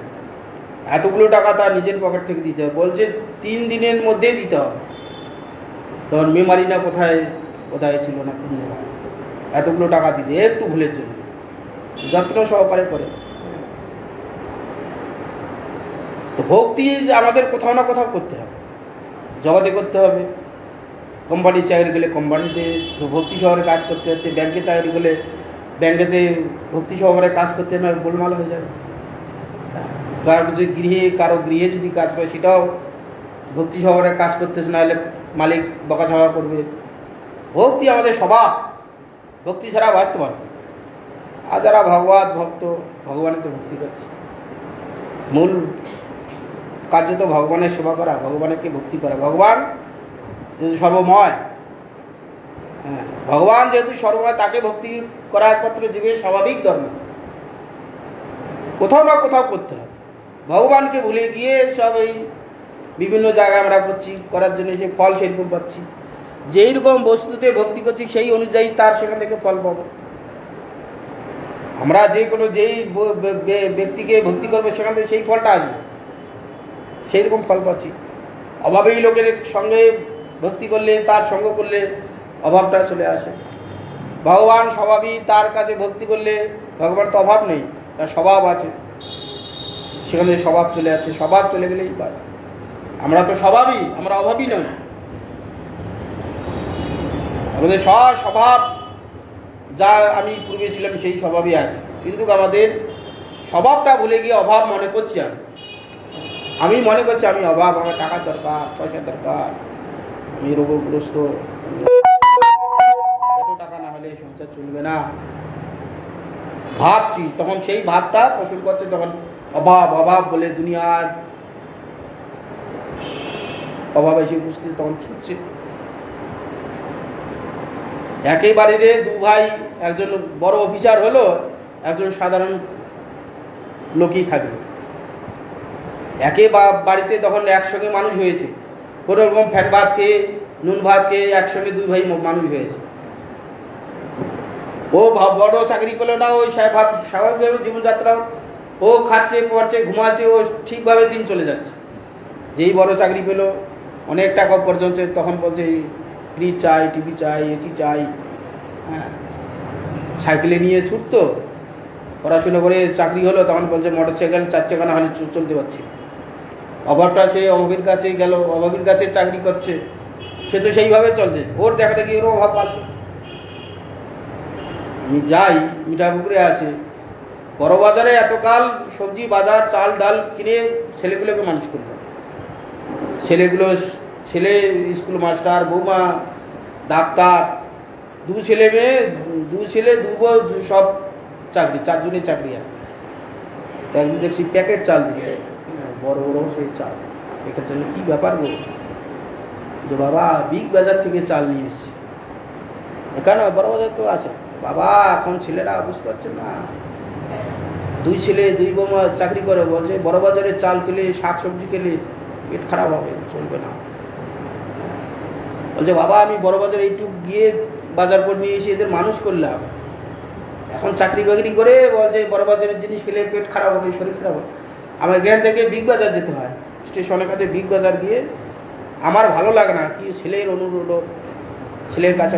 এতগুলো টাকা তার নিজের পকেট থেকে দিতে হবে, বলছে 3 দিনের মধ্যেই দিতে হবে। তখন মেমারি না কোথায় কোথায় ছিল না কোন জায়গায়, এতগুলো টাকা দিতে একটু ভুলের জন্য যত্ন সহকারে করে। তো ভক্তি আমাদের কোথাও না কোথাও করতে হবে, জগতে করতে হবে। কোম্পানির চাকরি গেলে কোম্পানিতে ভক্তি সহকারে কাজ করতে হচ্ছে, ব্যাংকে চাকরি গেলে ব্যাংকেতে ভক্তি সহকারে কাজ করতে না, গোলমাল হয়ে যাবে। কারো গৃহে যদি কাজ করে, সেটাও ভক্তি সহকারে কাজ করতেছে, না হলে মালিক বকাঝকা করবে। ভক্তি আমাদের স্বভাব, ভক্তি ছাড়া বাঁচতে পারবে। আর যারা ভগবত ভক্ত, ভগবানের তো ভক্তি করছে, মূল কার্য তো ভগবানের সেবা করা, ভগবানকে ভক্তি করা। ভগবান যেহেতু সর্বময়, হ্যাঁ, ভগবান যেহেতু সর্বময়, তাকে ভক্তি করা একমাত্র জীবের স্বাভাবিক ধর্ম। কোথাও না কোথাও করতে হবে। ভগবানকে ভুলে গিয়ে সব এই বিভিন্ন জায়গায় আমরা করছি, করার জন্য সে ফল সেরকম পাচ্ছি। যেই রকম বস্তুতে ভক্তি করছি, সেই অনুযায়ী তার সেখান থেকে ফল পাবো। আমরা যে কোনো যেই ব্যক্তিকে ভক্তি করবো, সেখান থেকে সেই ফলটা আসবে, সেই রকম ফল পাচ্ছি। অভাবী লোকের সঙ্গে ভক্তি করলে, তার সঙ্গ করলে অভাবটা চলে আসে। ভগবান স্বভাবই, তার কাছে ভক্তি করলে, ভগবান তো অভাব নেই, তার স্বভাব আছে, সেখানে স্বভাব চলে আসে। স্বভাব চলে গেলেই বাস। আমরা তো স্বভাবই, আমরা অভাবী নই। আমাদের স্বভাব যা আমি পূর্বে ছিলাম, সেই স্বভাবই আছে, কিন্তু আমাদের স্বভাবটা ভুলে গিয়ে অভাব মনে করছি। আমি মনে করছি আমি অভাব, আমার টাকার দরকার, পয়সার দরকার, আমি রোগগ্রস্ত, এত টাকা না হলে সংসার চলবে না ভাবছি। তখন সেই ভাবটা পোষণ করছে, তখন অভাব অভাব বলে দুনিয়ার অভাব এসে উপস্থিত, তখন ছুটছে। একেবারে 2 ভাই, একজন বড় অফিসার হলো, একজন সাধারণ লোকই থাকবে। একে বাড়িতে তখন একসঙ্গে মানুষ হয়েছে, কোনো রকম ফ্যান ভাত খেয়ে, নুন ভাত খেয়ে একসঙ্গে 2 ভাই মানুষ হয়েছে। ও বড় চাকরি করলো না, ওই স্বাভাবিকভাবে জীবনযাত্রা, ও খাচ্ছে পড়ছে ঘুমাচ্ছে, ও ঠিকভাবে দিন চলে যাচ্ছে। যেই বড় চাকরি পেলো, অনেক টাকা উপার্জন হচ্ছে, তখন বলছে ফ্রিজ চাই, টিভি চাই, এসি চাই। হ্যাঁ, সাইকেলে নিয়ে ছুটতো, পড়াশুনো করে চাকরি হলো, তখন বলছে মোটর সাইকেল 4 চাকা না হলে চলতে পারছি। অভাবটা সে অভাবীর কাছে গেল, অভাবীর কাছে চাকরি করছে, সে তো সেইভাবে চলছে, ওর দেখা দেখি ওরও অভাব পাচ্ছে। আমি যাই, মিঠাপুকুরে আছে, বড় বাজারে এতকাল সবজি বাজার চাল ডাল কিনে ছেলেগুলোকে মানুষ করলো। ছেলে স্কুল মাস্টার, বৌমা ডাক্তার, 2 ছেলে মেয়ে, 2 ছেলে 2 বউ, সব চাকরি, 4 জনের চাকরি। একদিন দেখছি প্যাকেট চাল দিচ্ছে, বড় বড় সেই চাল। এটার জন্য কি ব্যাপার গো, যে বাবা বিগ বাজার থেকে চাল নিয়ে এসছি। এখানে বড় বাজার তো আছে বাবা, এখন ছেলেরা বুঝতে পারছে না। 2 ছেলে 2 বৌমা চাকরি করে, বলছে বড় বাজারে চাল খেলে, শাক সবজি খেলে পেট খারাপ হবে, চলবে না। বলছে বাবা আমি বড় বাজারে এইটুকু গিয়ে বাজার করে নিয়ে এসে এদের মানুষ করলাম, এখন চাকরি বাকরি করে বলছে বড় বাজারের জিনিস খেলে পেট খারাপ হবে, শরীর খারাপ হবে। আমার এখান থেকে বিগ বাজার যেতে হয়, স্টেশনের কাছে বিগ বাজার গিয়ে, আমার ভালো লাগে না, কি ছেলের অনুরোধ, ছেলের কাছে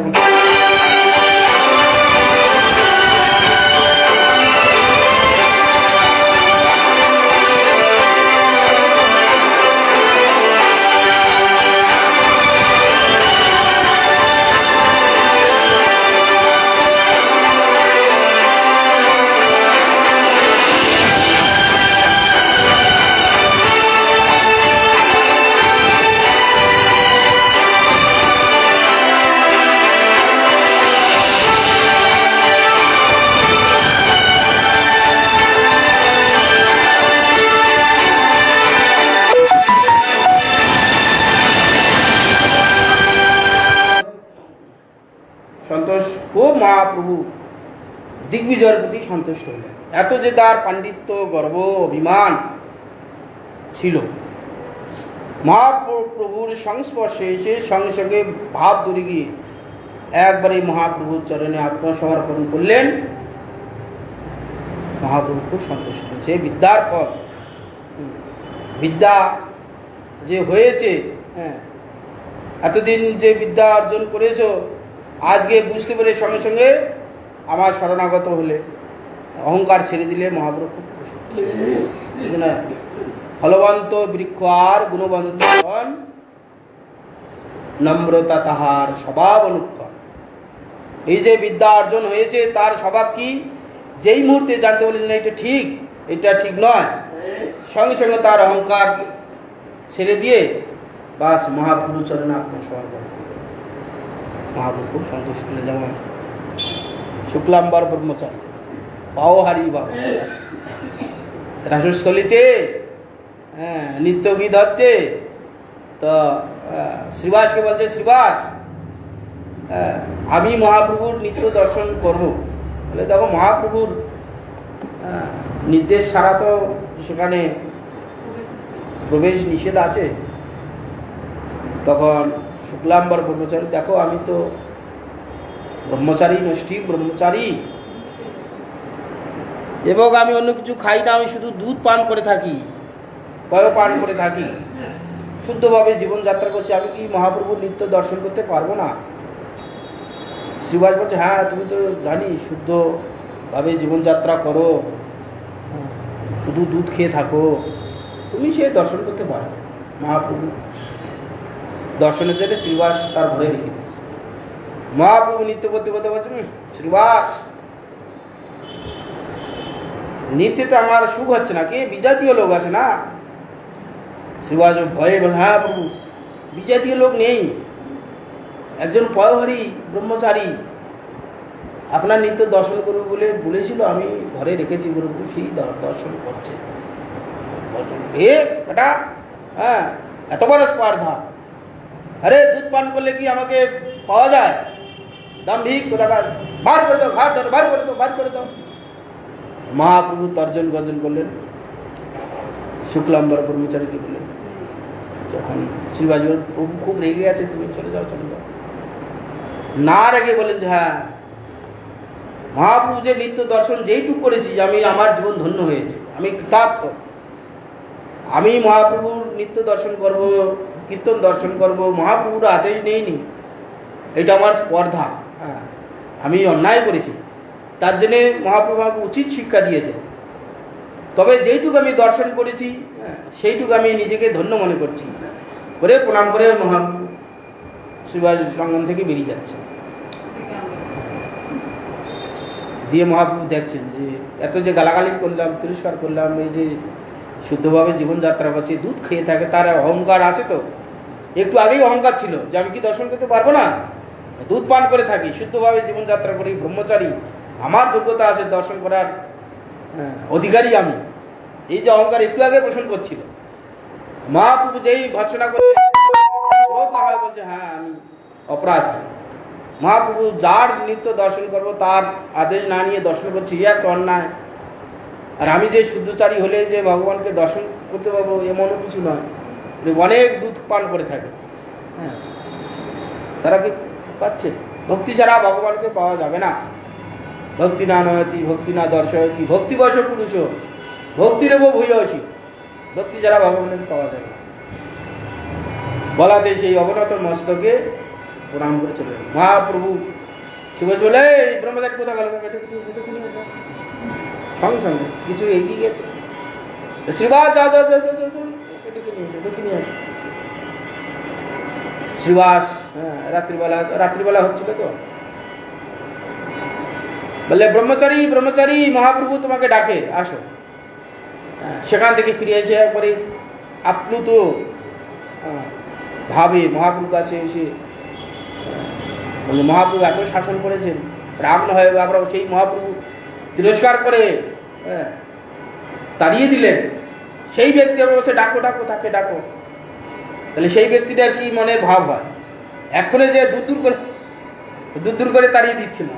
খুব মহাপ্রভু দিগ্বিজয়ের প্রতি সন্তুষ্ট হলেন। এত যে তার পাণ্ডিত্য, গর্ব, অভিমান ছিল, মহাপ্রভুর সংস্পর্শে এসে সঙ্গে সঙ্গে ভাব ধরে গিয়ে একবারে মহাপ্রভুর চরণে আত্মসমর্পণ করলেন। মহাপ্রভু খুব সন্তুষ্ট। সে বিদ্যার পর বিদ্যা যে হয়েছে, হ্যাঁ, এতদিন যে বিদ্যা অর্জন করেছো, আজকে বুঝতে পেরে সঙ্গে সঙ্গে আমার শরণাগত হলে, অহংকার ছেড়ে দিলে মহাপ্রভু খুব খুশি। ফলবন্ত বৃক্ষ আর গুণবন্ত হন, নম্রতা তাহার স্বভাব অনুক্ষণ। এই যে বিদ্যা অর্জন হয়েছে তার স্বভাব কি, যেই মুহূর্তে জানতে বলে যে এটা ঠিক, এটা ঠিক নয়, সঙ্গে সঙ্গে তার অহংকার ছেড়ে দিয়ে বাস মহাপ্রভু চরণে আত্মসমর্পণ। মহাপ্রভু খুব সন্তুষ্ট হলেন। যেমন শুক্লাম্বর ব্রহ্মচারী, পাওহারি বাবা, রাসস্থলিতে নিত্য গীত হচ্ছে, তো শ্রীবাসকে বলছে, শ্রীবাস আমি মহাপ্রভুর নিত্য দর্শন করব। বলে দেখো মহাপ্রভুর নির্দেশ ছাড়া তো সেখানে প্রবেশ নিষেধ আছে। তখন শুক্লাম্বর ব্রহ্মচারী, দেখো আমি তো ব্রহ্মচারী, নষ্টি ব্রহ্মচারী, এবং আমি অন্য কিছু খাই না, আমি শুধু দুধ পান করে থাকি, পয় পান করে থাকি, শুদ্ধভাবে জীবনযাত্রা করছি, আমি কি মহাপ্রভুর নিত্য দর্শন করতে পারবো না? শ্রীবাস বলছে, হ্যাঁ তুমি তো জানি শুদ্ধভাবে জীবনযাত্রা করো, শুধু দুধ খেয়ে থাকো, তুমি সে দর্শন করতে পারো। মহাপ্রভু দর্শনের জন্য শ্রীবাস তার ঘরে রেখে দিয়েছে। মহাপ্রভু নিত্য করতে করতে বলছেন, শ্রীবাস নিত্যে তো আমার সুখ হচ্ছে না, কে বিজাতীয় লোক আছে না? শ্রীবাস ভয়ে, হ্যাঁ প্রভু বিজাতীয় লোক নেই, একজন পয়হরি ব্রহ্মচারী আপনার নিত্য দর্শন করবো বলে বলেছিল, আমি ঘরে রেখেছি, গুরুপুর সেই দর্শন করছে। এটা হ্যাঁ এত বড় স্পর্ধা, আরে দুধ পান করলে কি আমাকে পাওয়া যায়? দাম্ভিক কোথাকার, বার করে দাও, ঘাট ধরে বার করে দাও, বার করে দাও। মহাপ্রভু তর্জন গর্জন করলেন। শুক্লাম্বর ব্রহ্মচারীকে বললেন, যখন শ্রীবাস প্রভু খুব রেগে আছে, তুমি চলে যাও, চলে যাও। না রেগে বলেন যে হ্যাঁ মহাপ্রভু যে নিত্য দর্শন যেইটুকু করেছি, আমি আমার জীবন ধন্য হয়েছে, আমি কৃতার্থ। আমি মহাপ্রভুর নিত্য দর্শন করব, কীর্তন দর্শন করব, মহাপ্রভুর আদেশ নেইনি, এটা আমার স্পর্ধা। হ্যাঁ আমি অন্যায় করেছি, তার জন্যে মহাপ্রভু আমাকে উচিত শিক্ষা দিয়েছে। তবে যেইটুকু আমি দর্শন করেছি সেইটুকু আমি নিজেকে ধন্য মনে করছি করে প্রণাম করে মহাপ্রভু শ্রীবাস লঙ্ঘন থেকে বেরিয়ে যাচ্ছে। দিয়ে মহাপ্রভু দেখছেন যে এত যে গালাগালি করলাম, তিরস্কার করলাম, এই যে শুদ্ধভাবে জীবনযাত্রা করছে, দুধ খেয়ে থাকে, তার অহংকার আছে। তো একটু আগেই অহংকার ছিল যে আমি কি দর্শন করতে পারবো না, দুধ পান করে থাকি, শুদ্ধভাবে জীবনযাত্রা করি, ব্রহ্মচারী, আমার যোগ্যতা আছে দর্শন করার অধিকারী আমি, এই যে অহংকার একটু আগে পোষণ করছিল। মহাপ্রভু যেই ভর্ৎসনা করে ক্রোধ না হয়, বলছে হ্যাঁ আমি অপরাধী। মহাপ্রভু যার নিত্য দর্শন করবো তার আদেশ না নিয়ে দর্শন করছি, এ একটা অন্যায়। আর আমি যে শুদ্ধচারী হলে যে ভগবানকে দর্শন করতে পারবো এমনও কিছু নয়। অনেক দুধ পান করে থাকে, হ্যাঁ তারা কি পাচ্ছে? ভক্তি ছাড়া ভগবানকে পাওয়া যাবে না। ভক্তি না নয়তি ভক্তি না দর্শয়তি ভক্তি বশ পুরুষ ভক্তিরেব ভূয়সী। ভক্তি ছাড়া ভগবানকে পাওয়া যাবে না। বলাতে সেই অবনত মস্তকে প্রণাম করে চলে গেল। মহাপ্রভু শুভে চলে, ব্রহ্মচারী কোথা গেল? সঙ্গে সঙ্গে কিছু এগিয়ে গেছে, শ্রীবাস যাও যাও যাও যাও যাও, ডেকে নিয়ে আসো। শ্রীবাস রাত্রিবেলা হচ্ছিল তো, বললে ব্রহ্মচারী ব্রহ্মচারী মহাপ্রভু তোমাকে ডাকে, আসো। সেখান থেকে ফিরে এসে একবারে আপ্লুত ভাবে মহাপ্রভুর কাছে এসে বললো, মহাপ্রভু এত শাসন করেছেন, রাগ না হয় আমরা সেই মহাপ্রভু তিরস্কার করে তাড়িয়ে দিলেন। সেই ব্যক্তি আমরা বলছে ডাকো ডাকো, তাকে ডাকো। তাহলে সেই ব্যক্তিটার কি মনের ভাব হয়? এক্ষণে যে দূর দূর করে তাড়িয়ে দিচ্ছিল।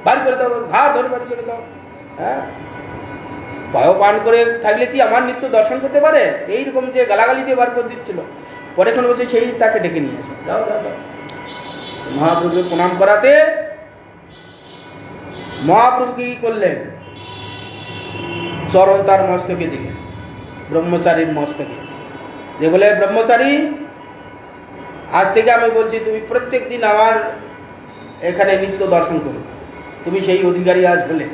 বার করে দাও, ঘা ধরে বার করে দাও। হ্যাঁ, পায়ও পান করে থাকলে কি আমার নিত্য দর্শন করতে পারে? এইরকম যে গালাগালি দিয়ে বার করে দিচ্ছিল, পরে এখন বলছে সেই তাকে ডেকে নিয়ে আসো, দাও দাও দাও। মহাপ্রভুকে প্রণাম করাতে মহাপ্রভু কি করলেন? চরণ তার মস্তকে দিলেন, ব্রহ্মচারীর মস্তকে যে বলে, ব্রহ্মচারী আজ থেকে আমি বলছি তুমি প্রত্যেক দিন আমার এখানে নিত্য দর্শন করো, তুমি সেই অধিকারী আজ বলে।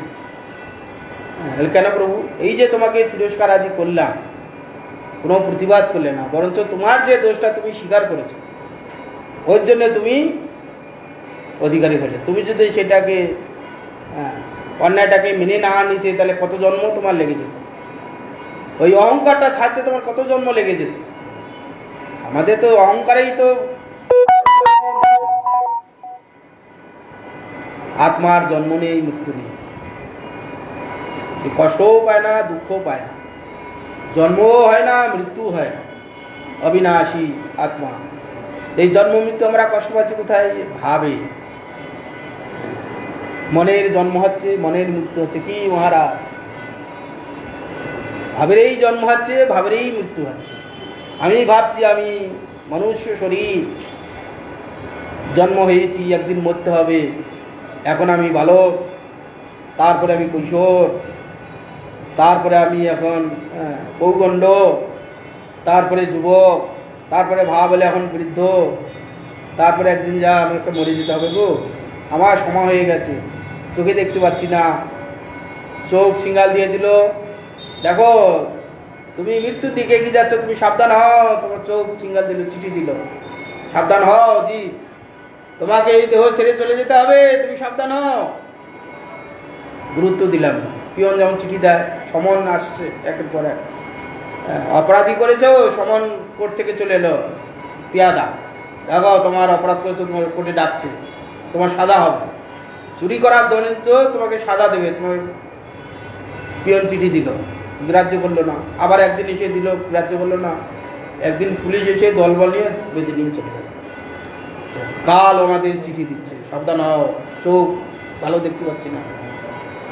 কেন প্রভু? এই যে তোমাকে তিরস্কার আদি করলাম, কোনো প্রতিবাদ করলে না, বরঞ্চ তোমার যে দোষটা তুমি স্বীকার করেছো, ওর জন্য তুমি অধিকারী হলে। তুমি যদি সেটাকে অন্যায়টাকে মেনে না নিতে, তাহলে কত জন্ম তোমার লেগে যেত, ওই অহংকারটা ছাড়তে তোমার কত জন্ম লেগে যেত। আমাদের তো অহংকারেই তো আত্মার জন্ম নেই, মৃত্যু নেই, কষ্টও পায় না, দুঃখও পায় না, জন্মও হয় না, মৃত্যু হয় না, অবিনাশী আত্মা। এই জন্ম মৃত্যু আমরা কষ্ট পাচ্ছি কোথায়? ভাবে। মনের জন্ম হচ্ছে, মনের মৃত্যু হচ্ছে। কি মহারাজ? ভাবেরই জন্ম হচ্ছে, ভাবেরই মৃত্যু হচ্ছে। আমি ভাবছি আমি মনুষ্য শরীর, জন্ম হয়েছি, একদিন মরতে হবে, এখন আমি বালক, তারপরে আমি কৈশোর, তারপরে আমি এখন পৌগণ্ড, তারপরে যুবক, তারপরে ভাবলে এখন বৃদ্ধ, তারপরে একদিন যা আমি একটা মরে যেতে হবে গো, আমার সময় হয়ে গেছে, চোখে দেখতে পাচ্ছি না, চোখ সিঙ্গাল দিয়ে দিল, দেখো তুমি মৃত্যুর দিকে এগিয়ে যাচ্ছ, তুমি সাবধান হও। তোমার চোখ সিঙ্গাল দিল, চিঠি দিল, সাবধান হও জি, তোমাকে এই দেহ ছেড়ে চলে যেতে হবে, তুমি সাবধান হও। গুরুত্ব দিলাম না। পিয়ন যেমন চিঠি দেয়, সমন আসছে একের পর এক, অপরাধী করেছো, সমন কোর্ট থেকে চলে এলো, পিয়াদা, দেখো তোমার অপরাধ করেছো, তোমার কোর্টে ডাকছে, তোমার সাজা হবে, চুরি করার দণ্ড তোমাকে সাজা দেবে। তোমার পিয়ন চিঠি দিল, গ্রাহ্য করলো না, আবার একদিন এসে দিল, গ্রাহ্য করলো না, একদিন পুলিশ এসে দলবল নিয়ে বেঁধে নিয়ে চলে গেল। কাল আমাদের চিঠি দিচ্ছে, সাবধান হও, চোখ ভালো দেখতে পাচ্ছি না।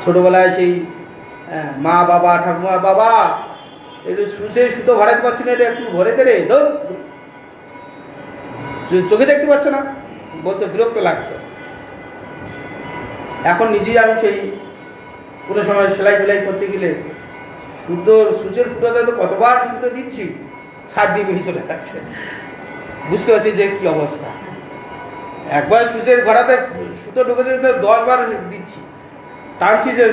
ছোটবেলায় সেই মা বাবা ঠাকুমা, বাবা একটু শুষে সুতো ভরাতে পারছি না, এটা একটু ভরে দে রে, চোখে দেখতে পাচ্ছ না, বলতে বিরক্ত লাগতো। এখন নিজেই আমি সেই কোনো সময় সেলাই ফেলাই করতে গেলে সূচের ফুটোতে তো কতবার সুতো দিচ্ছি, ছাড় দিয়ে বেরিয়ে চলে যাচ্ছে, বুঝতে পারছি যে কি অবস্থা। একবার সূচের ঘোরাতে সুতো ঢুকে দিতে 10 বার দিচ্ছি, টানছি যে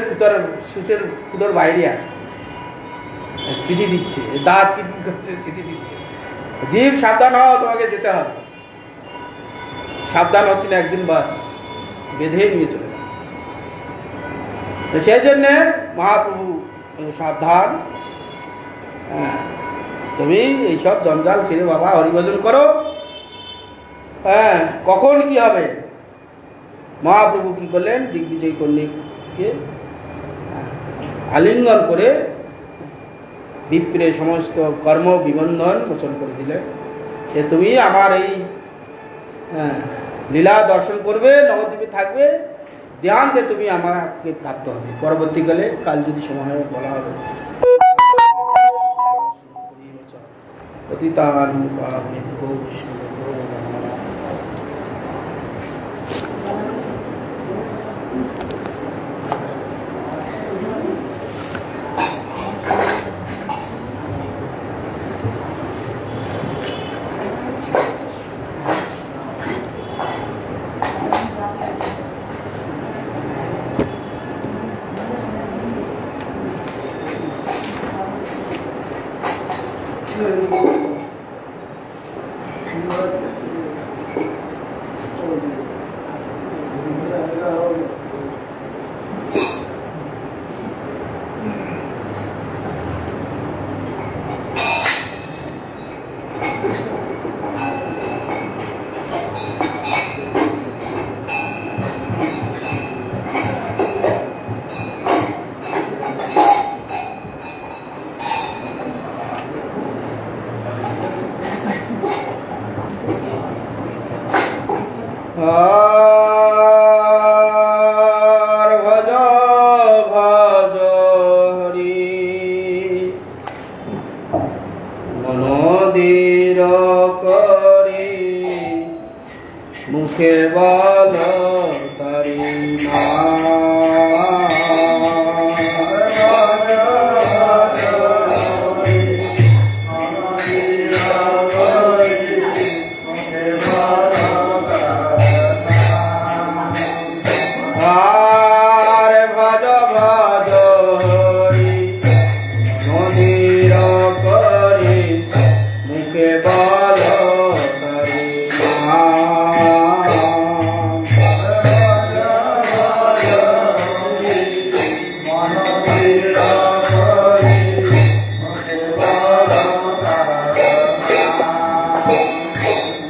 সূচের ফুটোর বাইরে আছে, চিঠি দিচ্ছে, দাঁত কি করছে, চিঠি দিচ্ছে। জীব সাবধান হও, তোমাকে যেতে হবে। সাবধান হচ্ছে না, একদিন বাস বেঁধে নিয়ে চলে গেল। তো সেই জন্যে মহাপ্রভু সাবধান, তুমি এইসব জঞ্জাল ছেড়ে বাবা হরিভজন করো। হ্যাঁ, কখন কি হবে? মহাপ্রভু কি করলেন? দিগ্বিজয় কর্ণিককে আলিঙ্গন করে বিপ্রে সমস্ত কর্ম বিবন্ধন মোচন করে দিলেন, যে তুমি আমার এই লীলা দর্শন করবে, নবদ্বীপে থাকবে, ধ্যানতে তুমি আমাকে প্রাপ্ত হবে। পরবর্তীকালে কাল যদি সময় হয় বলা হবে। পতিতান পাবনেভ্যো বৈষ্ণবেভ্যো নমঃ। মন্দির করি মুখে বল তারি আর ভজ ভজ হরি মন্দির করি মুখে বল তারি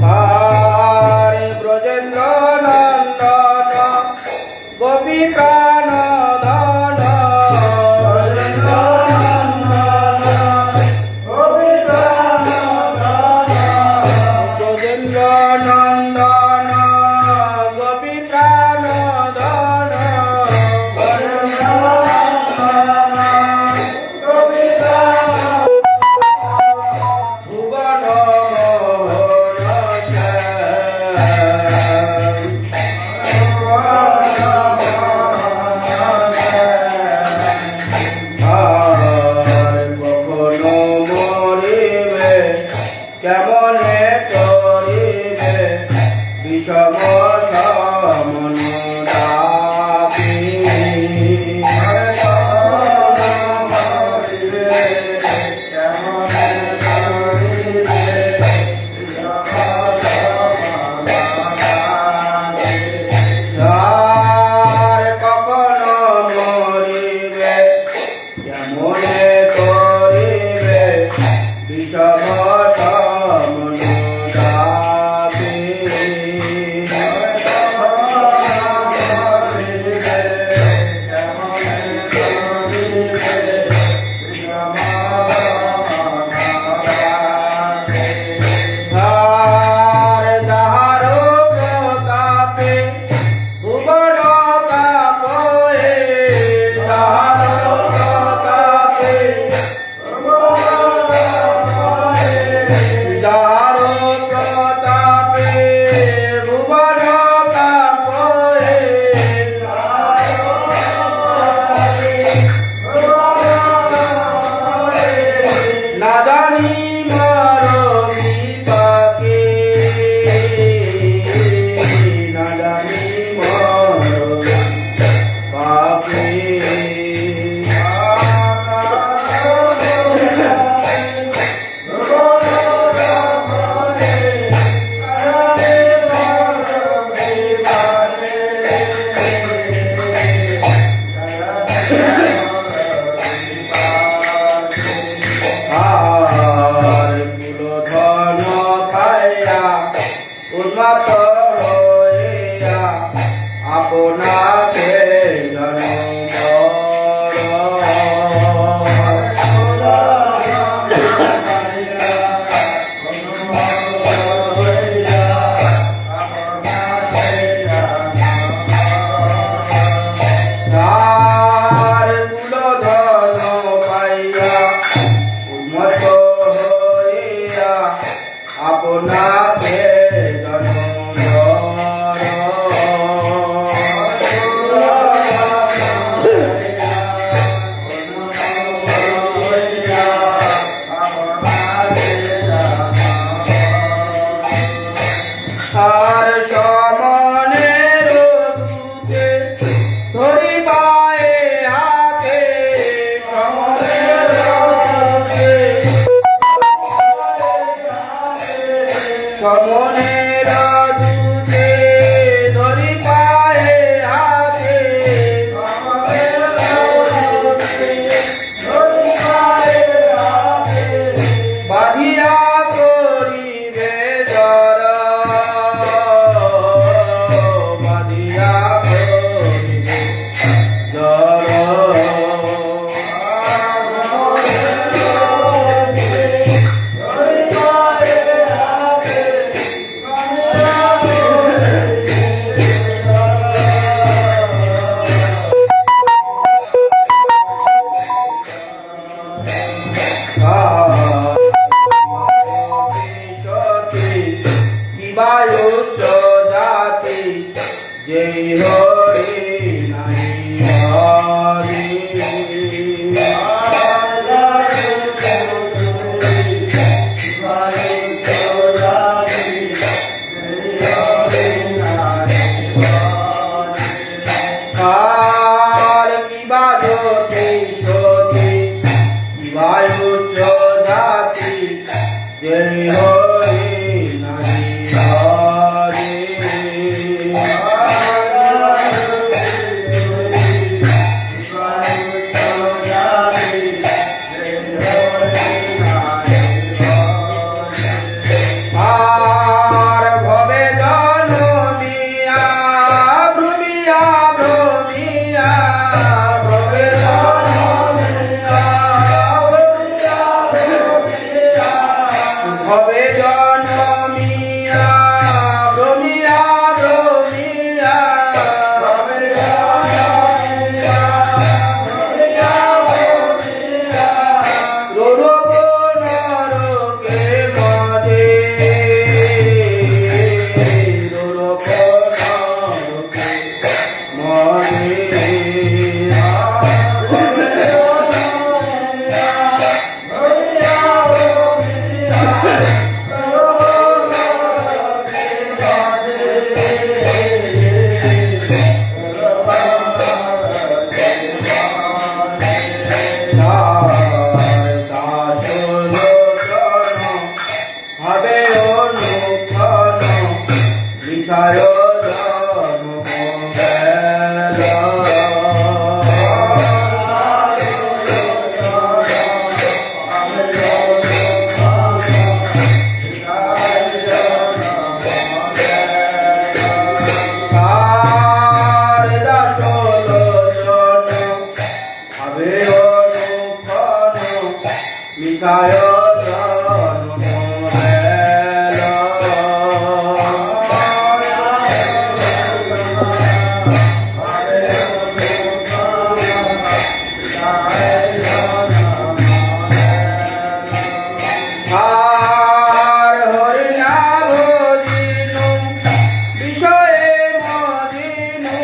হরে ব্রজেন্দ্র নন্দন গোপী প্রাণ ধন ব্রজেন্দ্র নন্দন গোপী প্রাণ ধন ভুবন কেমনে করিবে বিষম সমনুদাপি আর কখনো মরিবে কেমনে করিবে বিষম উন্মত হইয়া আপনাকে তার কুলধন পাইয়া উন্মত হইয়া আপনাকে আর সমনের দূতে ধরি পায়ে হাতে সমনের দূতে সমনের দূতে ধরি পায়ে হাতে বাঁধিয়া করিবে জর বাঁধিয়া করিবে জর হরি হরি নাহি আর ভবে জনমিয়া ভ্রমিয়া ভ্রমিয়া ভবে জনমিয়া ভবে জনমিয়া ভ্রমিয়া ভ্রমিয়া ভবে জনমিয়া ভ্রমিয়া ভ্রমিয়া রোরব নরকে মরে রোরব নরকে মরে হবে অনুক্ষণ মিঠায় মিঠায় আর হরি নাম দিনু বিষয়ে মদিনু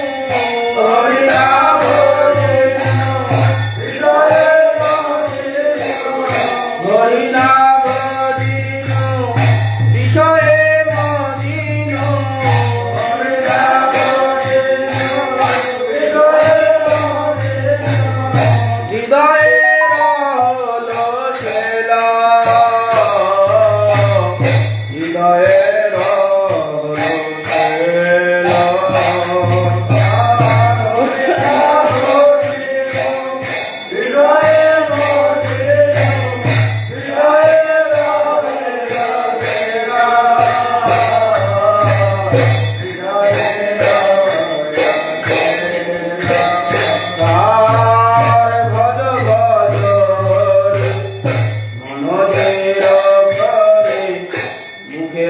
হরি নাম দিনু বিষয়ে মদিনু হরি নাম দিনু বিষয়ে মদিনু হরি নাম দিনু বিষয়ে মদিনু হৃদয়ে রহলো ছেলা হৃদয়ে রহলো ছেলা হৃদয়ে তার ভজ ভজ মনদের ঘরে মুখে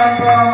Bye.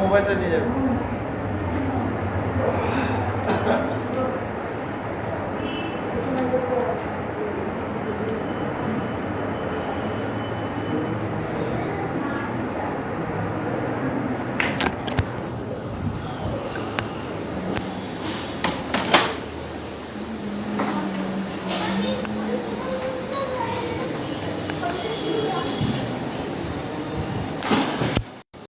মোবাইলটা নিয়ে যাবে।